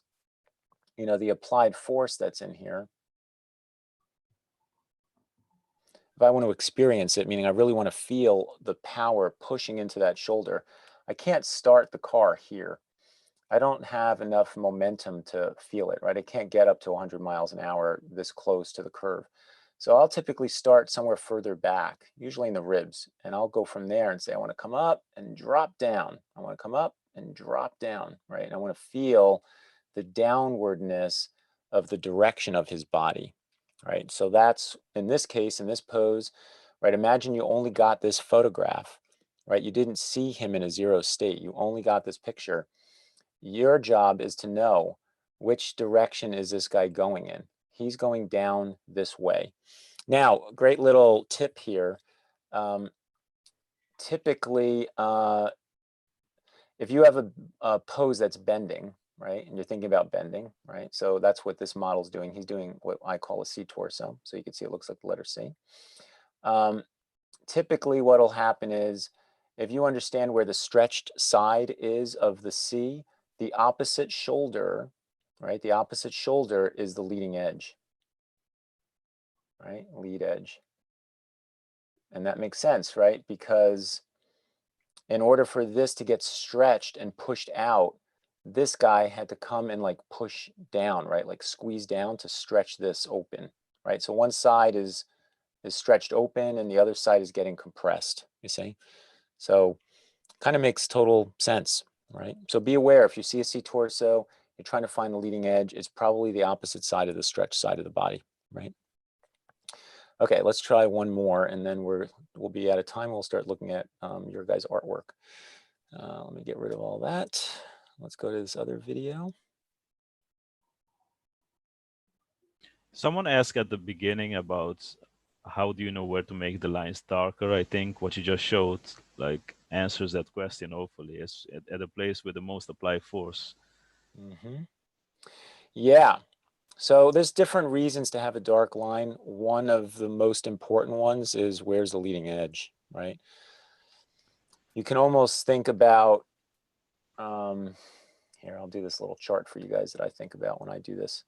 you know, the applied force that's in here, if I want to experience it, meaning I really want to feel the power pushing into that shoulder, I can't start the car here. I don't have enough momentum to feel it, right? I can't get up to 100 miles an hour this close to the curve. So I'll typically start somewhere further back, usually in the ribs, and I'll go from there and say, I want to come up and drop down. I want to come up and drop down, right? And I want to feel the downwardness of the direction of his body, right? So that's, in this case, in this pose, right? Imagine you only got this photograph, right? You didn't see him in a zero state. You only got this picture. Your job is to know which direction is this guy going in. He's going down this way. Now, great little tip here. Typically, if you have a pose that's bending, right, and you're thinking about bending, right, so that's what this model's doing. He's doing what I call a C torso. So you can see it looks like the letter C. Typically, what'll happen is if you understand where the stretched side is of the C, the opposite shoulder, right, the opposite shoulder is the leading edge, right, lead edge. And that makes sense, right, because in order for this to get stretched and pushed out, this guy had to come and like push down, right, like squeeze down to stretch this open, right? So one side is stretched open and the other side is getting compressed, you see? So kind of makes total sense, right? So be aware, if you see a C torso, you're trying to find the leading edge, it's probably the opposite side of the stretched side of the body, right? Okay, let's try one more and then we'll be out of time. We'll start looking at your guys' artwork. Let me get rid of all that. Let's go to this other video. Someone asked at the beginning about how do you know where to make the lines darker. I think what you just showed like answers that question. Hopefully, it's at a place with the most applied force. Yeah. So there's different reasons to have a dark line. One of the most important ones is where's the leading edge, right? You can almost think about, here, I'll do this little chart for you guys that I think about when I do this.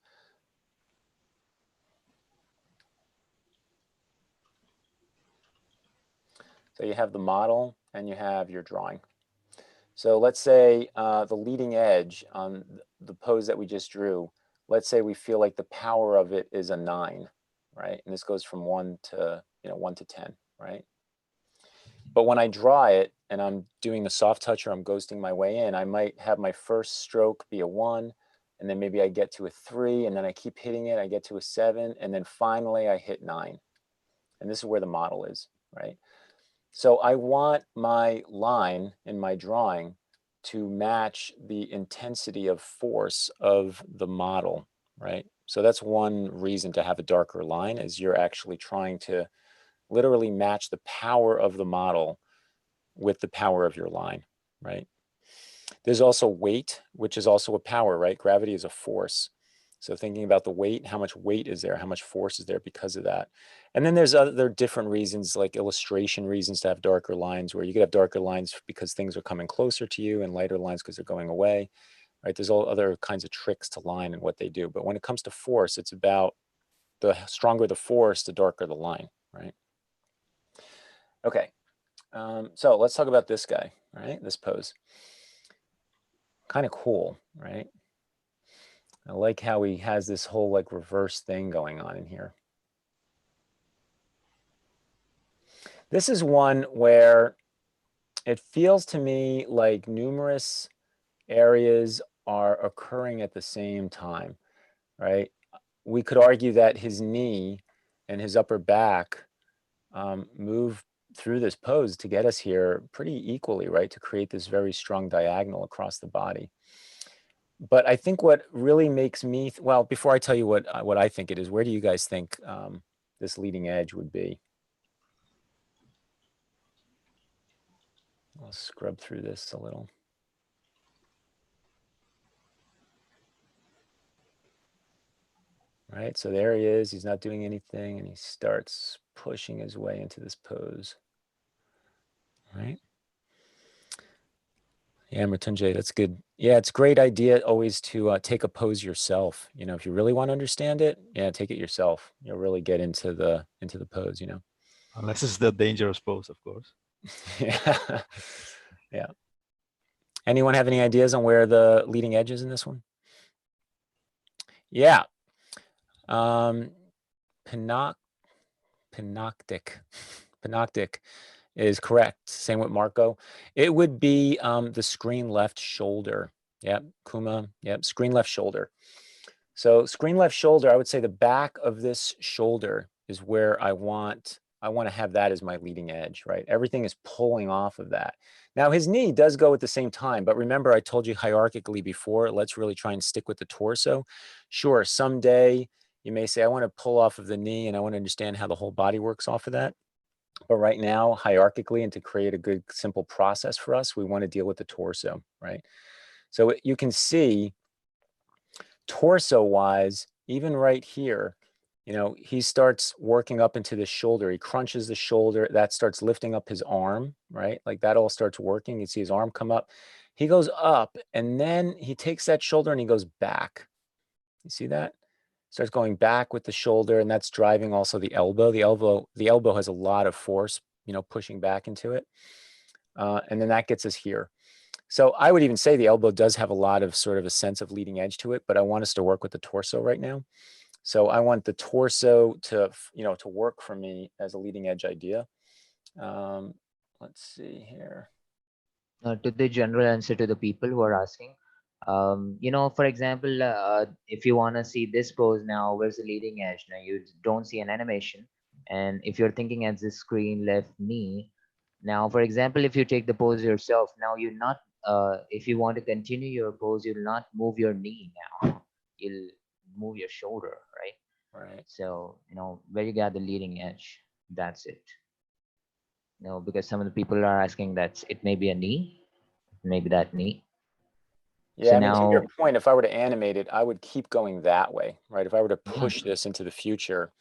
So you have the model and you have your drawing. So let's say the leading edge on the pose that we just drew, let's say we feel like the power of it is a 9, right? And this goes from 1 to 1 to 10, right? But when I draw it and I'm doing the soft touch or I'm ghosting my way in, I might have my first stroke be a 1, and then maybe I get to a 3, and then I keep hitting it, I get to a 7, and then finally I hit 9. And this is where the model is, right? So I want my line in my drawing to match the intensity of force of the model, right? So that's one reason to have a darker line, is you're actually trying to literally match the power of the model with the power of your line, right? There's also weight, which is also a power, right? Gravity is a force. So thinking about the weight, how much weight is there? How much force is there because of that? And then there's other different reasons, like illustration reasons, to have darker lines, where you could have darker lines because things are coming closer to you, and lighter lines because they're going away, right? There's all other kinds of tricks to line and what they do. But when it comes to force, it's about the stronger the force, the darker the line, right? Okay, so let's talk about this guy, right? This pose. Kind of cool, right? I like how he has this whole like reverse thing going on in here. This is one where it feels to me like numerous areas are occurring at the same time, right? We could argue that his knee and his upper back move through this pose to get us here pretty equally, right? To create this very strong diagonal across the body. But I think what really makes me, well, before I tell you what I think it is, where do you guys think this leading edge would be? I'll scrub through this a little. Right, so there he is. He's not doing anything, and he starts pushing his way into this pose. Right? Yeah, Mritunjay, that's good. Yeah, it's a great idea always to take a pose yourself. You know, if you really want to understand it, yeah, take it yourself. You'll really get into the pose, you know. Unless it's the dangerous pose, of course. Yeah. Yeah. Anyone have any ideas on where the leading edge is in this one? Yeah. Panoptic is correct. Same with Marco. It would be the screen left shoulder. Yep, Kuma. Yep, screen left shoulder. So screen left shoulder, I would say the back of this shoulder is where I want to have that as my leading edge, right? Everything is pulling off of that. Now his knee does go at the same time, but remember I told you hierarchically before, let's really try and stick with the torso. Sure, someday you may say, I want to pull off of the knee and I want to understand how the whole body works off of that. But right now, hierarchically, and to create a good, simple process for us, we want to deal with the torso, right? So you can see torso-wise, even right here, you know, he starts working up into the shoulder. He crunches the shoulder. That starts lifting up his arm, right? Like that all starts working. You see his arm come up. He goes up, and then he takes that shoulder and he goes back. You see that? Starts going back with the shoulder, and that's driving also the elbow. The elbow has a lot of force, you know, pushing back into it. And then that gets us here. So I would even say the elbow does have a lot of sort of a sense of leading edge to it, but I want us to work with the torso right now. So I want the torso to, you know, to work for me as a leading edge idea. Let's see here. To the general answer to the people who are asking, you know, for example, if you want to see this pose now, where's the leading edge? Now you don't see an animation. And if you're thinking as the screen left knee, now, for example, if you take the pose yourself, now you're not, if you want to continue your pose, you'll not move your knee now. You'll move your shoulder, right? Right. So, you know, where you got the leading edge, that's it. You know, because some of the people are asking that it may be a knee, maybe that knee. Yeah, So I mean, to your now, point, if I were to animate it, I would keep going that way, right? If I were to push this into the future,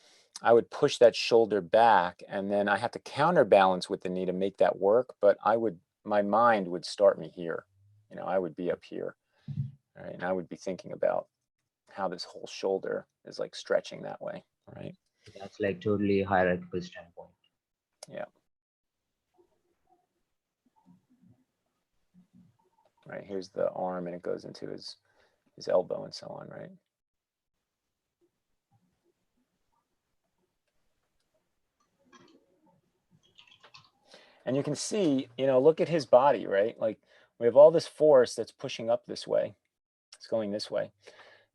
I would push that shoulder back, and then I have to counterbalance with the knee to make that work. But my mind would start me here. You know, I would be up here, right? And I would be thinking about how this whole shoulder is like stretching that way, right? that's like totally hierarchical standpoint. Yeah. Right, here's the arm, and it goes into his elbow and so on, right? And you can see, you know, look at his body, right? Like we have all this force that's pushing up this way. It's going this way.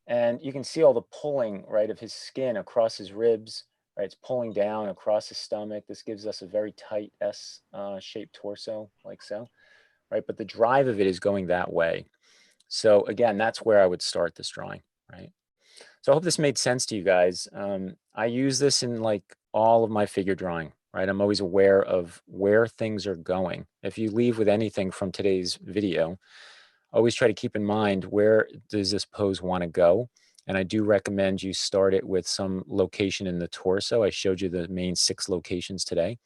And you can see all the pulling, right, of his skin across his ribs, right? It's pulling down across his stomach. This gives us a very tight S-shaped torso, like so, right? But the drive of it is going that way. So again, that's where I would start this drawing, right? So I hope this made sense to you guys. I use this in like all of my figure drawing, right? I'm always aware of where things are going. If you leave with anything from today's video, always try to keep in mind, where does this pose want to go? And I do recommend you start it with some location in the torso. I showed you the main 6 locations today,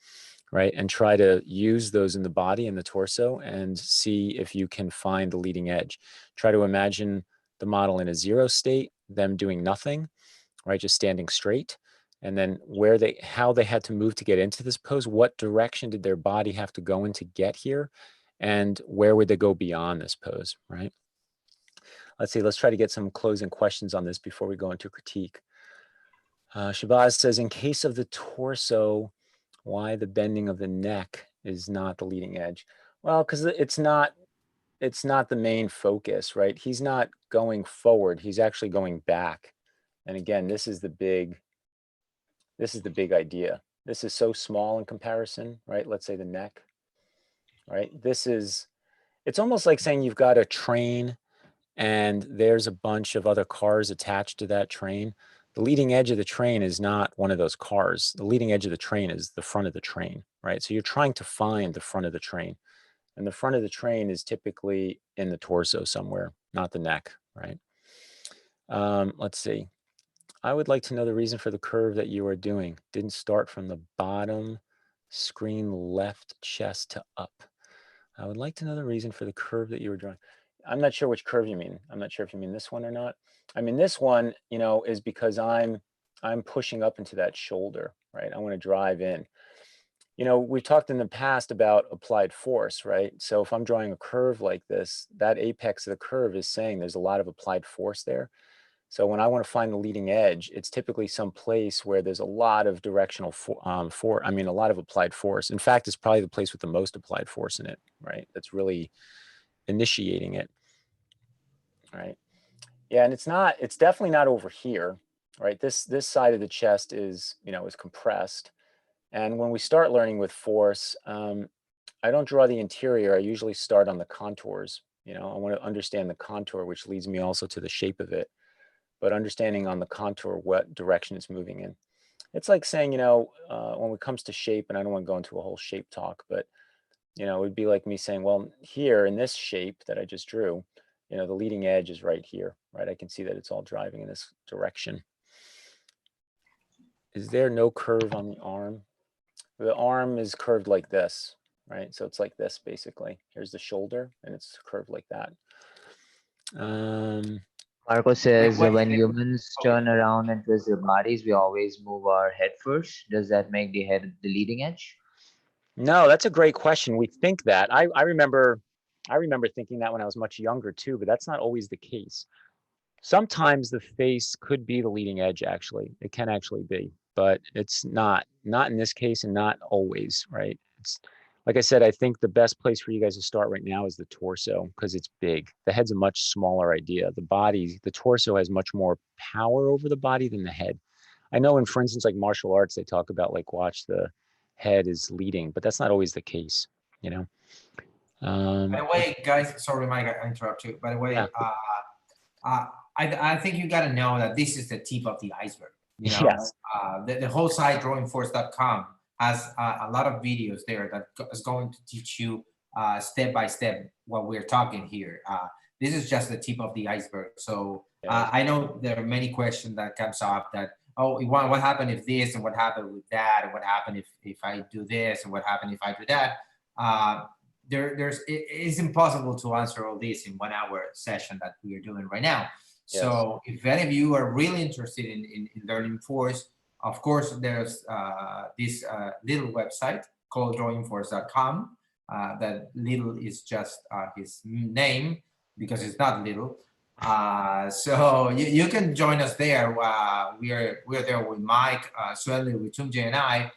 right? And try to use those in the body and the torso and see if you can find the leading edge. Try to imagine the model in a 0 state, them doing nothing, right? Just standing straight. And then how they had to move to get into this pose, what direction did their body have to go in to get here? And where would they go beyond this pose, right? Let's see, let's try to get some closing questions on this before we go into critique. Shabazz says, in case of the torso, why the bending of the neck is not the leading edge? Well, because it's not the main focus, right? He's not going forward, he's actually going back. And again, this is the big idea. This is so small in comparison, right? Let's say the neck, right? It's almost like saying you've got a train and there's a bunch of other cars attached to that train. The leading edge of the train is not one of those cars. The leading edge of the train is the front of the train, right? So you're trying to find the front of the train. And the front of the train is typically in the torso somewhere, not the neck, right? Let's see. I would like to know the reason for the curve that you are doing. Didn't start from the bottom screen left chest to up. I would like to know the reason for the curve that you were drawing. I'm not sure which curve you mean. I'm not sure if you mean this one or not. I mean, this one, you know, is because I'm pushing up into that shoulder, right? I want to drive in. You know, we've talked in the past about applied force, right? So if I'm drawing a curve like this, that apex of the curve is saying there's a lot of applied force there. So when I want to find the leading edge, it's typically some place where there's a lot of directional a lot of applied force. In fact, it's probably the place with the most applied force in it, right? That's really initiating it, right? Yeah, and it's definitely not over here, right? This side of the chest is, you know, is compressed. And when we start learning with force, I don't draw the interior. I usually start on the contours. You know, I want to understand the contour, which leads me also to the shape of it. But understanding on the contour what direction it's moving in. It's like saying, you know, when it comes to shape, and I don't want to go into a whole shape talk, but, you know, it would be like me saying, well, here in this shape that I just drew, you know, the leading edge is right here, right? I can see that it's all driving in this direction. Is there no curve on the arm? The arm is curved like this, right? So it's like this, basically. Here's the shoulder, and it's curved like that. Marco says, What- when humans turn around and twist their bodies, we always move our head first. Does that make the head the leading edge? No, that's a great question. We think that. I remember thinking that when I was much younger too, but that's not always the case. Sometimes the face could be the leading edge, actually. It can actually be, but it's not in this case and not always, right? It's like I said, I think the best place for you guys to start right now is the torso because it's big. The head's a much smaller idea. The torso has much more power over the body than the head. I know in, for instance, like martial arts, they talk about like, watch the head is leading, but that's not always the case, you know? By the way, guys, sorry, Mike, I interrupt you. By the way, yeah. I think you got to know that this is the tip of the iceberg. You know, Yes. The whole site drawingforce.com has a lot of videos there that is going to teach you step by step what we're talking here. This is just the tip of the iceberg. So I know there are many questions that comes up that, oh, what happened if this, and what happened with that, and what happened if I do this, and what happened if I do that. It's impossible to answer all this in 1 hour session that we are doing right now. Yes. So if any of you are really interested in learning force, of course, there's this little website called drawingforce.com. That little is just his name because it's not little. So you can join us there. We are there with Mike, Swendly, Mritunjay, and I.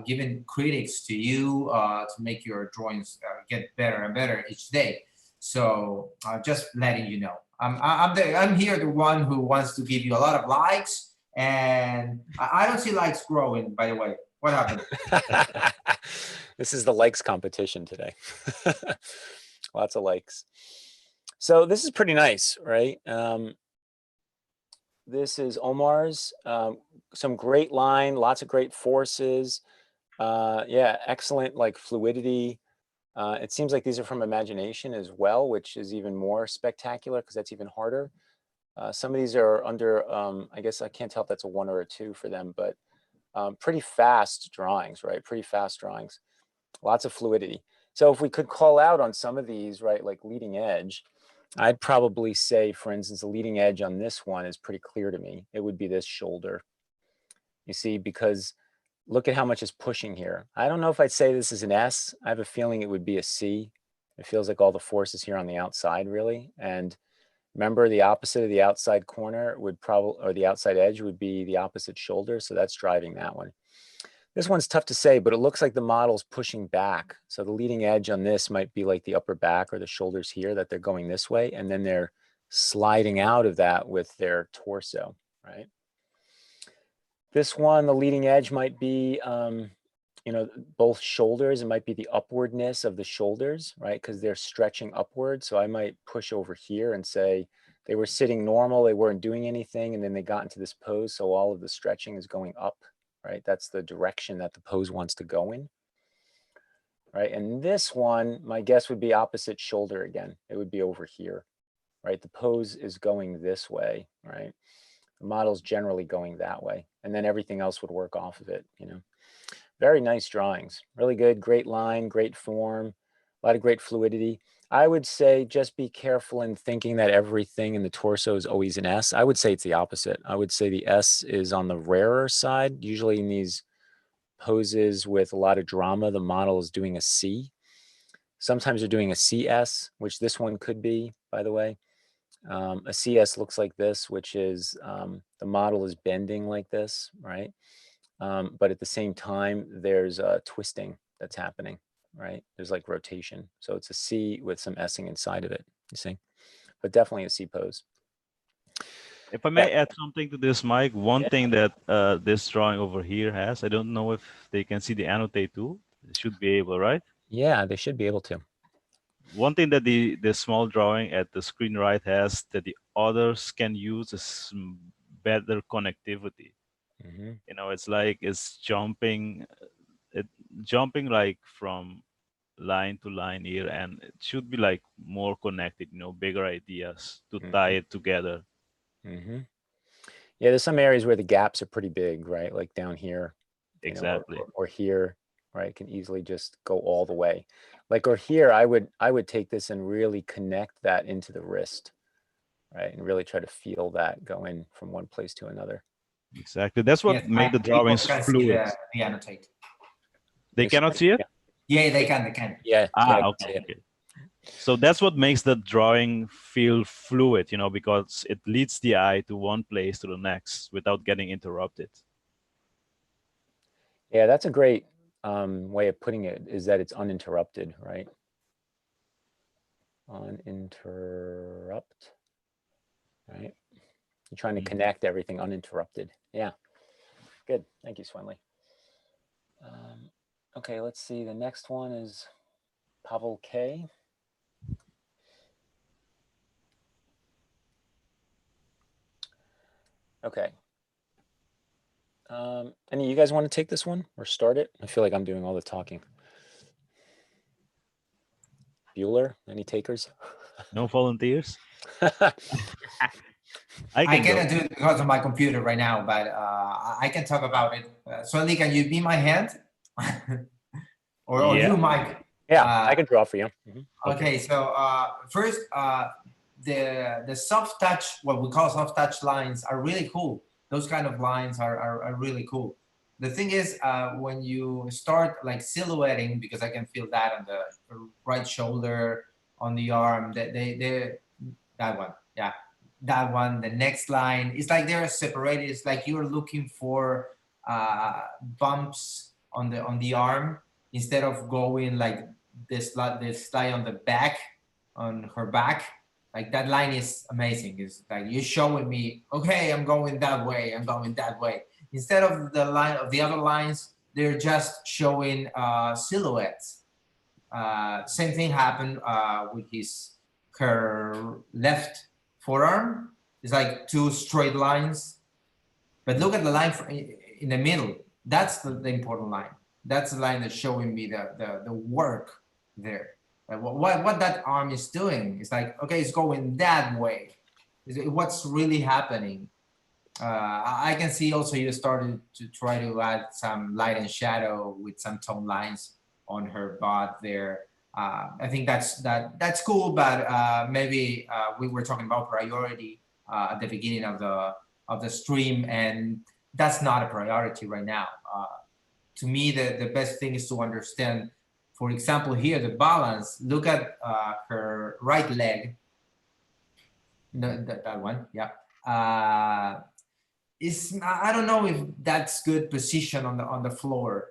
giving critics to you to make your drawings get better and better each day. So just letting you know, I'm here the one who wants to give you a lot of likes, and I don't see likes growing. By the way, what happened? This is the likes competition today. Lots of likes. So this is pretty nice, right? This is Omar's. Some great line, lots of great forces. Yeah, excellent like fluidity. It seems like these are from imagination as well, which is even more spectacular because that's even harder. Some of these are under, I guess I can't tell if that's a 1 or a 2 for them, but pretty fast drawings, right? Pretty fast drawings, lots of fluidity. So if we could call out on some of these, right, like leading edge, I'd probably say, for instance, the leading edge on this one is pretty clear to me. It would be this shoulder. You see, because look at how much is pushing here. I don't know if I'd say this is an S. I have a feeling it would be a C. It feels like all the force is here on the outside, really. And remember, the opposite of the outside corner would probably, or the outside edge would be the opposite shoulder. So that's driving that one. This one's tough to say, but it looks like the model's pushing back. So the leading edge on this might be like the upper back or the shoulders here, that they're going this way. And then they're sliding out of that with their torso, right? This one, the leading edge might be, you know, both shoulders. It might be the upwardness of the shoulders, right? Because they're stretching upward. So I might push over here and say they were sitting normal, they weren't doing anything, and then they got into this pose. So all of the stretching is going up, right? That's the direction that the pose wants to go in, right? And this one, my guess would be opposite shoulder again. It would be over here, right? The pose is going this way, right? The model's generally going that way, and then everything else would work off of it, you know. Very nice drawings, really good, great line, great form, a lot of great fluidity. I would say just be careful in thinking that everything in the torso is always an S. I would say it's the opposite. I would say the S is on the rarer side. Usually in these poses with a lot of drama, the model is doing a C. Sometimes they're doing a CS, which this one could be, by the way. A CS looks like this, which is the model is bending like this, right? But at the same time, there's twisting that's happening, right? There's like rotation. So it's a C with some S-ing inside of it, you see? But definitely a C pose. If I may add something to this, Mike, one thing that this drawing over here has, I don't know if they can see the annotate tool. They should be able, right? Yeah, they should be able to. One thing that the small drawing at the screen right has that the others can use is better connectivity. Mm-hmm. You know, it's like it's jumping like from line to line here, and it should be like more connected, you know, bigger ideas to tie it together. Mm-hmm. Yeah, there's some areas where the gaps are pretty big, right? Like down here, Exactly. you know, or here, right? Can easily just go all the way. Like, or here, I would take this and really connect that into the wrist, right? And really try to feel that go in from one place to another. Exactly. That's what made the drawings fluid. The annotate. They cannot see it? Yeah, they can. Yeah. Okay. So that's what makes the drawing feel fluid, you know, because it leads the eye to one place to the next without getting interrupted. Yeah, that's a great way of putting it, is that it's uninterrupted, right? Uninterrupt, right? You're trying to connect everything uninterrupted. Yeah, good. Thank you, Swendly. Okay, let's see. The next one is Pavel K. Okay. Any of you guys want to take this one or start it? I feel like I'm doing all the talking. Bueller, any takers? No volunteers? I cannot do it because of my computer right now, but I can talk about it. Swendly, can you be my hand? or Yeah. you, Mike? Yeah, I can draw for you. Mm-hmm. Okay, so first, the soft touch, what we call soft touch lines, are really cool. Those kind of lines are really cool. The thing is, when you start like silhouetting, because I can feel that on the right shoulder, on the arm, that one, yeah, that one, the next line, it's like they're separated. It's like you're looking for bumps on the arm instead of going like this line on the back, on her back. Like that line is amazing. It's like you're showing me, okay, I'm going that way, I'm going that way. Instead of the line of the other lines, they're just showing silhouettes. Same thing happened with her left forearm. It's like two straight lines. But look at the line in the middle. That's the important line. That's the line that's showing me the work there. Like what that arm is doing. It's like, okay, it's going that way. What's really happening? I can see also you started to try to add some light and shadow with some tone lines on her butt there. I think that's cool, but maybe we were talking about priority at the beginning of the stream, and that's not a priority right now. To me, the best thing is to understand, for example, here, the balance. Look at her right leg. No, that one, yeah. I don't know if that's good position on the floor,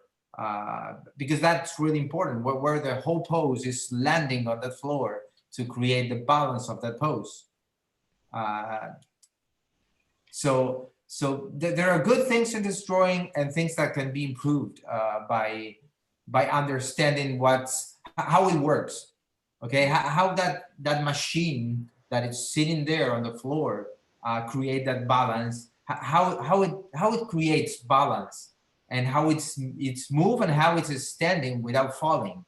because that's really important, where the whole pose is landing on the floor to create the balance of that pose. So there are good things in this drawing and things that can be improved by understanding how it works. Okay, how that machine that is sitting there on the floor create that balance. How it creates balance, and how it's move and how it's standing without falling.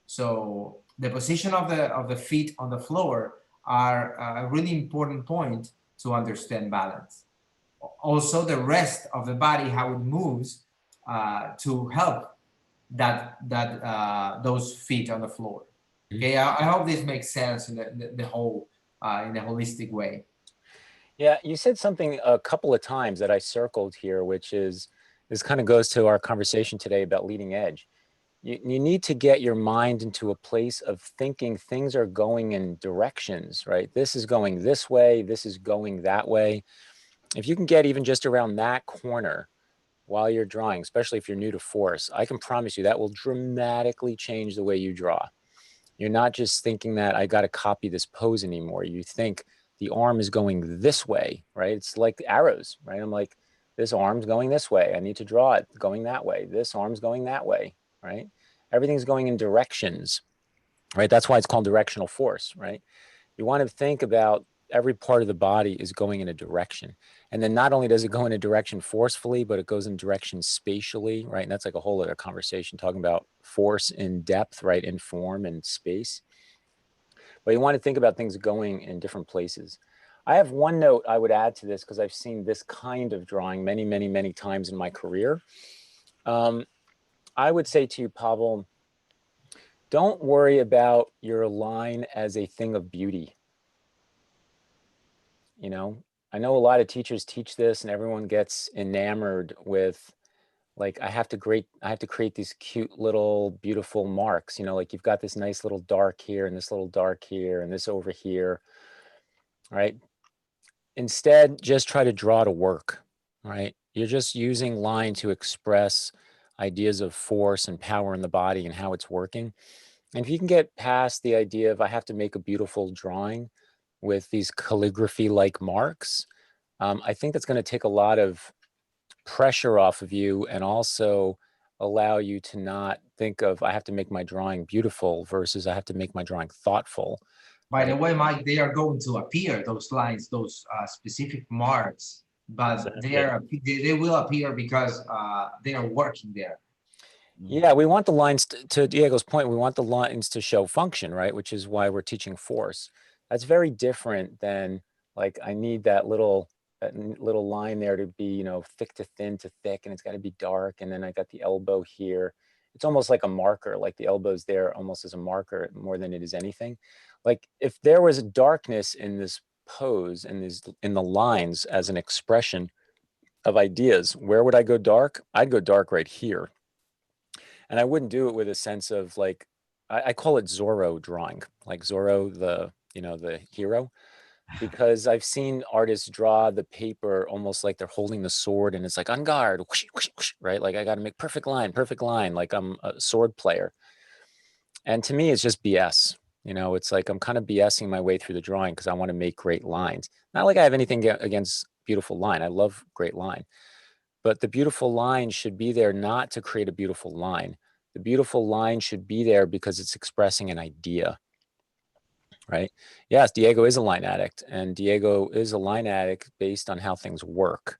So the position of the feet on the floor are a really important point to understand balance. Also, the rest of the body, how it moves to help those feet on the floor. Okay, I hope this makes sense in the whole in a holistic way. Yeah, you said something a couple of times that I circled here, which is, this kind of goes to our conversation today about leading edge. You need to get your mind into a place of thinking things are going in directions, right? This is going this way, this is going that way. If you can get even just around that corner while you're drawing, especially if you're new to force, I can promise you that will dramatically change the way you draw. You're not just thinking that I got to copy this pose anymore. You think the arm is going this way, right? It's like arrows, right? I'm like, this arm's going this way. I need to draw it going that way. This arm's going that way, right? Everything's going in directions, right? That's why it's called directional force, right? You want to think about every part of the body is going in a direction. And then not only does it go in a direction forcefully, but it goes in direction spatially, right? And that's like a whole other conversation, talking about force in depth, right? In form and space. But you want to think about things going in different places. I have one note I would add to this, because I've seen this kind of drawing many, many, many times in my career. I would say to you, Pavel, don't worry about your line as a thing of beauty. You know, I know a lot of teachers teach this and everyone gets enamored with, like, I have to create these cute little beautiful marks, you know, like you've got this nice little dark here and this little dark here and this over here, right? Instead, just try to draw to work, right? You're just using line to express ideas of force and power in the body and how it's working. And if you can get past the idea of I have to make a beautiful drawing with these calligraphy-like marks, I think that's going to take a lot of pressure off of you and also allow you to not think of I have to make my drawing beautiful versus I have to make my drawing thoughtful. By the way, Mike, they are going to appear, those lines, those specific marks, but they will appear because they are working there. Yeah, we want the lines, to Diego's point, we want the lines to show function, right? Which is why we're teaching force. That's very different than, like, I need that little line there to be, you know, thick to thin to thick, and it's got to be dark. And then I got the elbow here. It's almost like a marker, like the elbow's there almost as a marker more than it is anything. Like, if there was a darkness in this pose and in the lines as an expression of ideas, where would I go dark? I'd go dark right here. And I wouldn't do it with a sense of, like, I call it Zorro drawing, like Zorro, the hero. because I've seen artists draw the paper almost like they're holding the sword, and it's like on guard, whoosh, whoosh, whoosh, right? Like I got to make perfect line, like I'm a sword player. And to me, it's just BS. You know, it's like I'm kind of BSing my way through the drawing because I want to make great lines. Not like I have anything against beautiful line. I love great line. But the beautiful line should be there not to create a beautiful line. The beautiful line should be there because it's expressing an idea, right? Yes, Diego is a line addict, and Diego is a line addict based on how things work,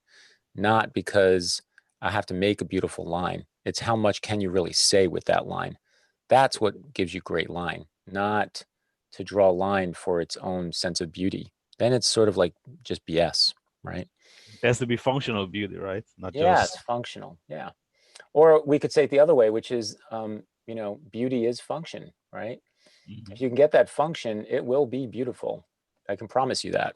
not because I have to make a beautiful line. It's how much can you really say with that line. That's what gives you great line, not to draw a line for its own sense of beauty. Then it's sort of like just BS, right? It has to be functional beauty, right? Not Yeah, just. it's functional. Yeah. Or we could say it the other way, which is, you know, beauty is function, right? Mhm. If you can get that function, it will be beautiful. I can promise you that.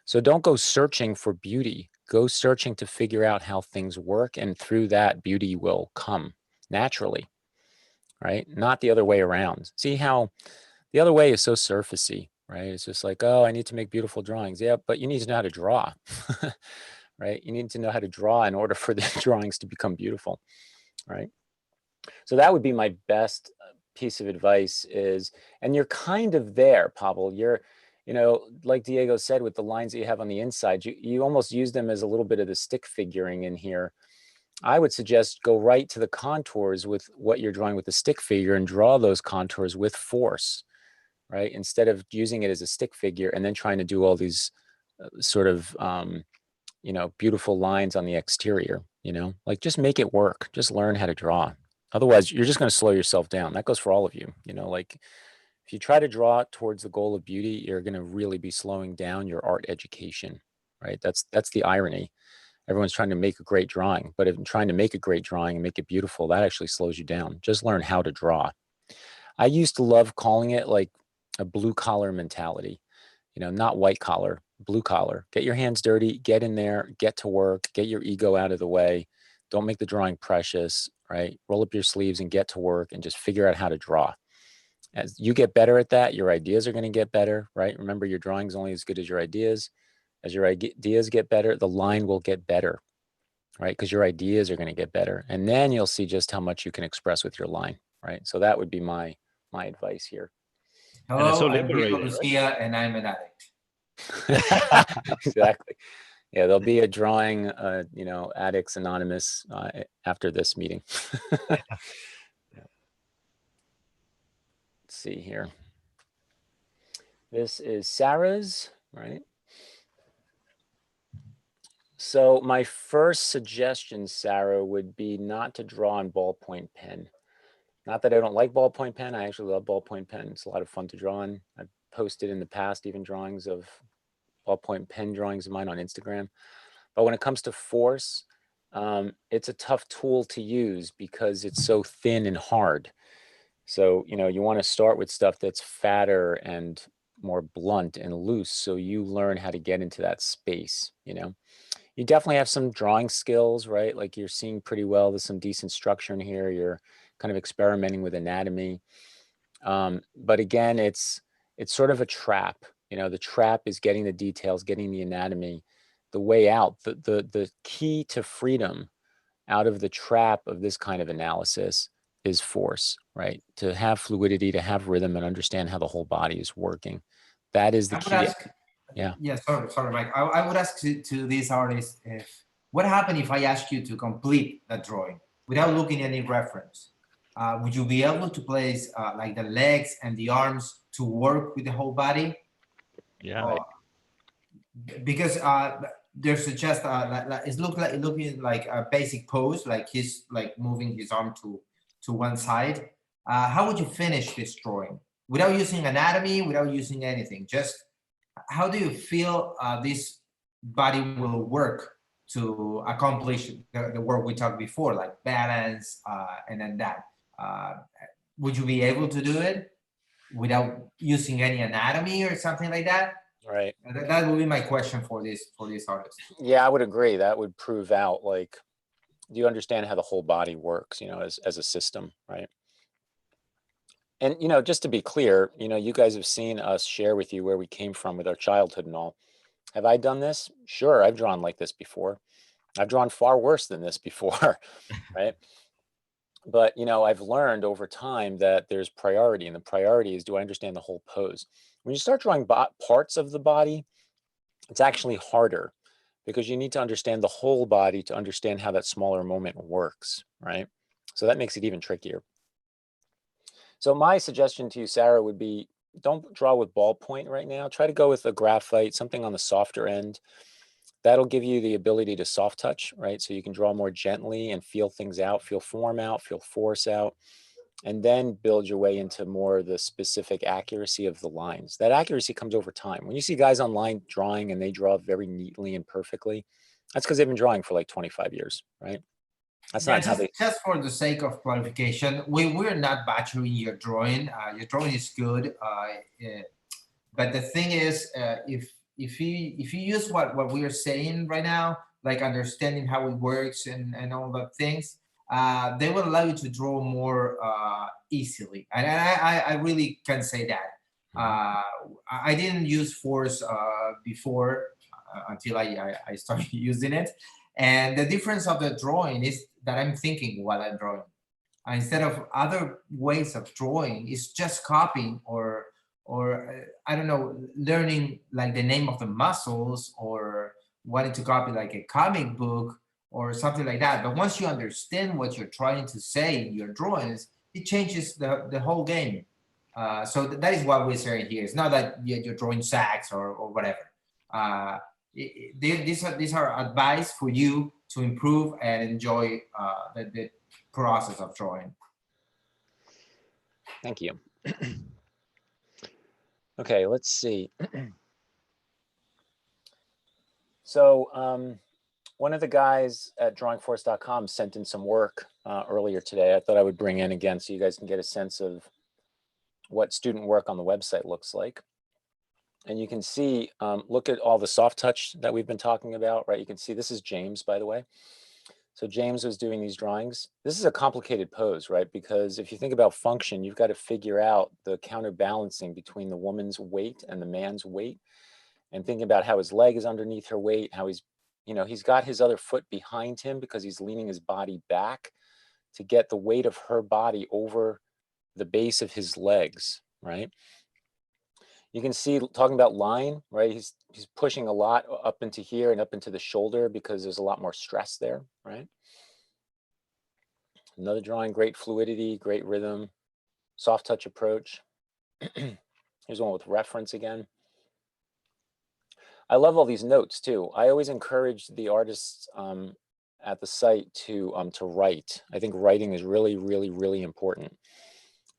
So don't go searching for beauty. Go searching to figure out how things work, and through that, beauty will come naturally, right? Not the other way around. See how the other way is so surfacey, right? It's just like, oh, I need to make beautiful drawings. Yeah, but you need to know how to draw, right? You need to know how to draw in order for the drawings to become beautiful, right? So that would be my best piece of advice is, and you're kind of there, Pavel. You're, you know, like Diego said, with the lines that you have on the inside, you almost use them as a little bit of the stick figuring in here. I would suggest go right to the contours with what you're drawing with the stick figure and draw those contours with force, right? Instead of using it as a stick figure and then trying to do all these sort of, you know, beautiful lines on the exterior, you know, like just make it work. Just learn how to draw. Otherwise, you're just going to slow yourself down. That goes for all of you. You know, like if you try to draw towards the goal of beauty, you're going to really be slowing down your art education, right? That's the irony. Everyone's trying to make a great drawing, but if trying to make a great drawing and make it beautiful, that actually slows you down. Just learn how to draw. I used to love calling it like a blue collar mentality, you know, not white collar, blue collar. Get your hands dirty, get in there, get to work, get your ego out of the way. Don't make the drawing precious, right? Roll up your sleeves and get to work and just figure out how to draw. As you get better at that, your ideas are going to get better, right? Remember, your drawing's only as good as your ideas. As your ideas get better, the line will get better, right? Because your ideas are going to get better. And then you'll see just how much you can express with your line, right? So that would be my advice here. And it's so Hello, I'm Diego liberating, right? Lucia, and I'm an addict. Exactly. Yeah, there'll be a drawing, you know, Addicts Anonymous after this meeting. Let's see here. This is Sarah's, right? So my first suggestion, Sarah, would be not to draw on ballpoint pen. Not that I don't like ballpoint pen. I actually love ballpoint pen. It's a lot of fun to draw on. I've posted in the past even drawings of ballpoint pen drawings of mine on Instagram. But when it comes to force, it's a tough tool to use because it's so thin and hard. So, you know, you want to start with stuff that's fatter and more blunt and loose. So you learn how to get into that space, you know. You definitely have some drawing skills, right? Like you're seeing pretty well. There's some decent structure in here. You're kind of experimenting with anatomy. But again, it's sort of a trap. You know, the trap is getting the details, getting the anatomy. The way out, the key to freedom out of the trap of this kind of analysis is force, right? To have fluidity, to have rhythm, and understand how the whole body is working. That is the I would key. ask, Yeah. yeah, sorry, Mike. I would ask to these artists, if what happened if I ask you to complete that drawing without looking at any reference? Would you be able to place like the legs and the arms to work with the whole body? Yeah. Right. Because there's just it's looking like a basic pose, like he's like moving his arm to one side. How would you finish this drawing without using anatomy, without using anything? Just how do you feel this body will work to accomplish the work we talked before, like balance and then that? Uh, would you be able to do it without using any anatomy or something like that? Right. That would be my question for this artist. Yeah, I would agree. That would prove out, like, do you understand how the whole body works, you know, as a system, right? And, you know, just to be clear, you know, you guys have seen us share with you where we came from with our childhood and all. Have I done this? Sure, I've drawn like this before. I've drawn far worse than this before, right? But, you know, I've learned over time that there's priority, and the priority is, do I understand the whole pose? When you start drawing parts of the body, it's actually harder because you need to understand the whole body to understand how that smaller moment works, right? So that makes it even trickier. So my suggestion to you, Sarah, would be don't draw with ballpoint right now. Try to go with a graphite, something on the softer end. That'll give you the ability to soft touch, right? So you can draw more gently and feel things out, feel form out, feel force out, and then build your way into more the specific accuracy of the lines. That accuracy comes over time. When you see guys online drawing and they draw very neatly and perfectly, that's because they've been drawing for like 25 years, right? That's Yeah, not how they... just for the sake of clarification, we're not butchering your drawing. Your drawing is good, but the thing is, if you use what we are saying right now, like understanding how it works and all the things, they will allow you to draw more easily. And I really can say that. I didn't use force before until I started using it. And the difference of the drawing is that I'm thinking while I'm drawing. Instead of other ways of drawing, it's just copying or I don't know, learning like the name of the muscles or wanting to copy like a comic book or something like that. But once you understand what you're trying to say in your drawings, it changes the whole game. So that is what we're saying here. It's not that you're drawing sacks or whatever. These are advice for you to improve and enjoy the process of drawing. Thank you. Okay, let's see. So one of the guys at drawingforce.com sent in some work earlier today. I thought I would bring in again so you guys can get a sense of what student work on the website looks like. And you can see, look at all the soft touch that we've been talking about, right? You can see this is James, by the way. So James was doing these drawings. This is a complicated pose, right? Because if you think about function, you've got to figure out the counterbalancing between the woman's weight and the man's weight, and thinking about how his leg is underneath her weight, how he's, you know, he's got his other foot behind him because he's leaning his body back to get the weight of her body over the base of his legs, right? You can see, talking about line, right? He's pushing a lot up into here and up into the shoulder because there's a lot more stress there, right? Another drawing, great fluidity, great rhythm, soft touch approach. Here's one with reference again. I love all these notes too. I always encourage the artists at the site to write. I think writing is really, really, really important.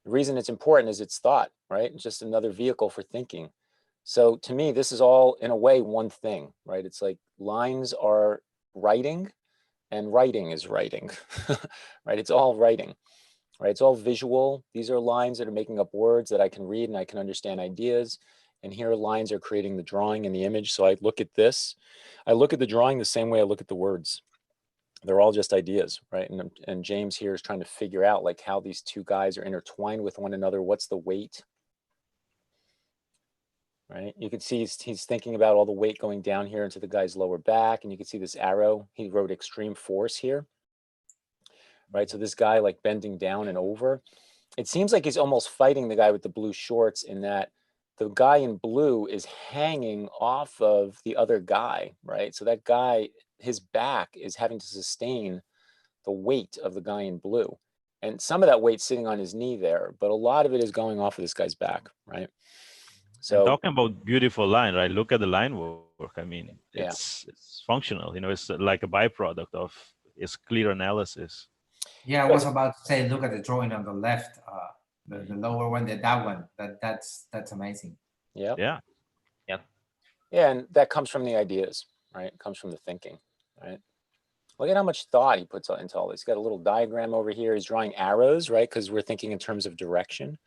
The reason it's important is it's thought, right? It's just another vehicle for thinking. So to me, this is all in a way one thing, right? It's like lines are writing and writing is writing, right? It's all writing, right? It's all visual. These are lines that are making up words that I can read and I can understand ideas. And here lines are creating the drawing and the image. So I look at this, I look at the drawing the same way I look at the words. They're all just ideas, right? And James here is trying to figure out like how these two guys are intertwined with one another. What's the weight, right? You can see he's thinking about all the weight going down here into the guy's lower back. And you can see this arrow. He wrote extreme force here, right? So this guy like bending down and over. It seems like he's almost fighting the guy with the blue shorts in that the guy in blue is hanging off of the other guy, right? So that guy, his back is having to sustain the weight of the guy in blue. And some of that weight's sitting on his knee there, but a lot of it is going off of this guy's back, right? So and talking about beautiful line, right? Look at the line work. I mean, it's functional, you know, it's like a byproduct of its clear analysis. Yeah, I was about to say, look at the drawing on the left, the lower one, that one. That's amazing. Yeah. Yeah. Yeah, and that comes from the ideas, right? It comes from the thinking, right? Look at how much thought he puts into all this. He's got a little diagram over here. He's drawing arrows, right? Because we're thinking in terms of direction.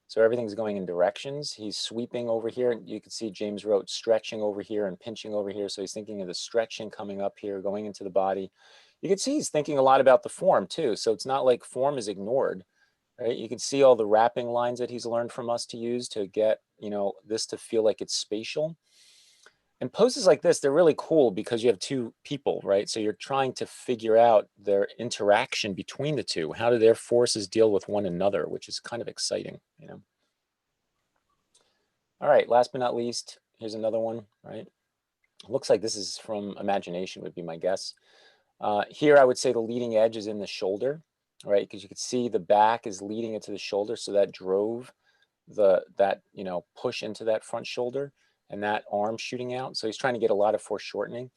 So everything's going in directions. He's sweeping over here. You can see James wrote stretching over here and pinching over here. So he's thinking of the stretching coming up here, going into the body. You can see he's thinking a lot about the form too. So it's not like form is ignored. right? You can see all the wrapping lines that he's learned from us to use to get, you know, this to feel like it's spatial. And poses like this, they're really cool because you have two people, right? So you're trying to figure out their interaction between the two. How do their forces deal with one another, which is kind of exciting, you know? All right, last but not least, here's another one, right? Looks like this is from imagination would be my guess. Here, I would say the leading edge is in the shoulder, right? Because you could see the back is leading into the shoulder. So that drove that, you know, push into that front shoulder and that arm shooting out. So he's trying to get a lot of foreshortening.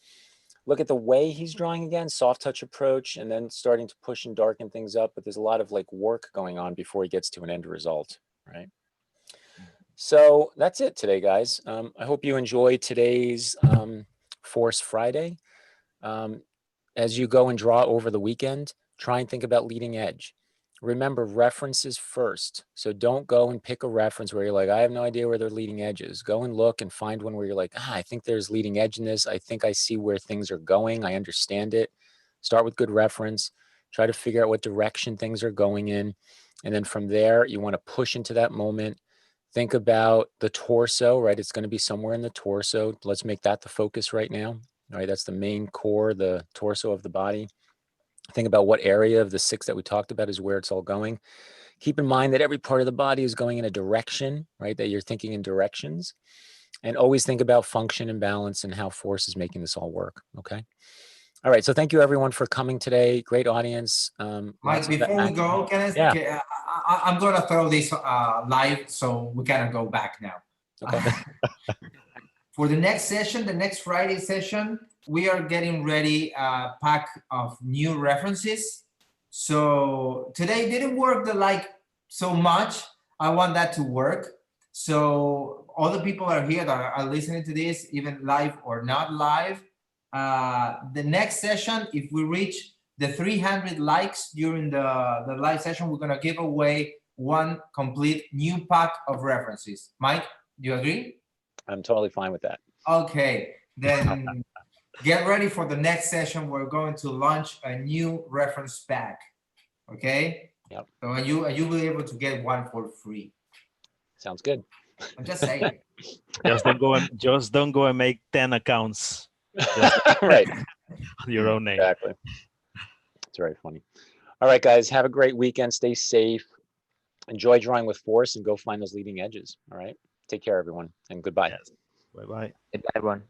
Look at the way he's drawing again, soft touch approach, and then starting to push and darken things up. But there's a lot of like work going on before he gets to an end result, right? So that's it today, guys. I hope you enjoyed today's Force Friday. As you go and draw over the weekend, try and think about leading edge. Remember, references first. So don't go and pick a reference where you're like, I have no idea where their leading edge is. Go and look and find one where you're like, I think there's leading edge in this. I think I see where things are going. I understand it. Start with good reference. Try to figure out what direction things are going in. And then from there, you want to push into that moment. Think about the torso, right? It's going to be somewhere in the torso. Let's make that the focus right now. All right, that's the main core, the torso of the body. Think about what area of the 6 that we talked about is where it's all going. Keep in mind that every part of the body is going in a direction, right? That you're thinking in directions. And always think about function and balance and how force is making this all work, okay? All right, so thank you everyone for coming today. Great audience. Mike, before we go, I'm going to throw this live so we kind of go back now. Okay. For the next session, the next Friday session, we are getting ready a pack of new references. So today didn't work so much. I want that to work. So all the people are here that are listening to this, even live or not live. The next session, if we reach the 300 likes during the live session, we're gonna give away one complete new pack of references. Mike, do you agree? I'm totally fine with that. Okay, then get ready for the next session. We're going to launch a new reference pack. Okay. Yep. So you will be able to get one for free. Sounds good. I'm just saying. Just don't go and make 10 accounts. Right. On your own name. Exactly. It's very funny. All right, guys, have a great weekend. Stay safe. Enjoy drawing with force and go find those leading edges. All right. Take care, everyone, and goodbye. Yes. Bye-bye. Goodbye, everyone.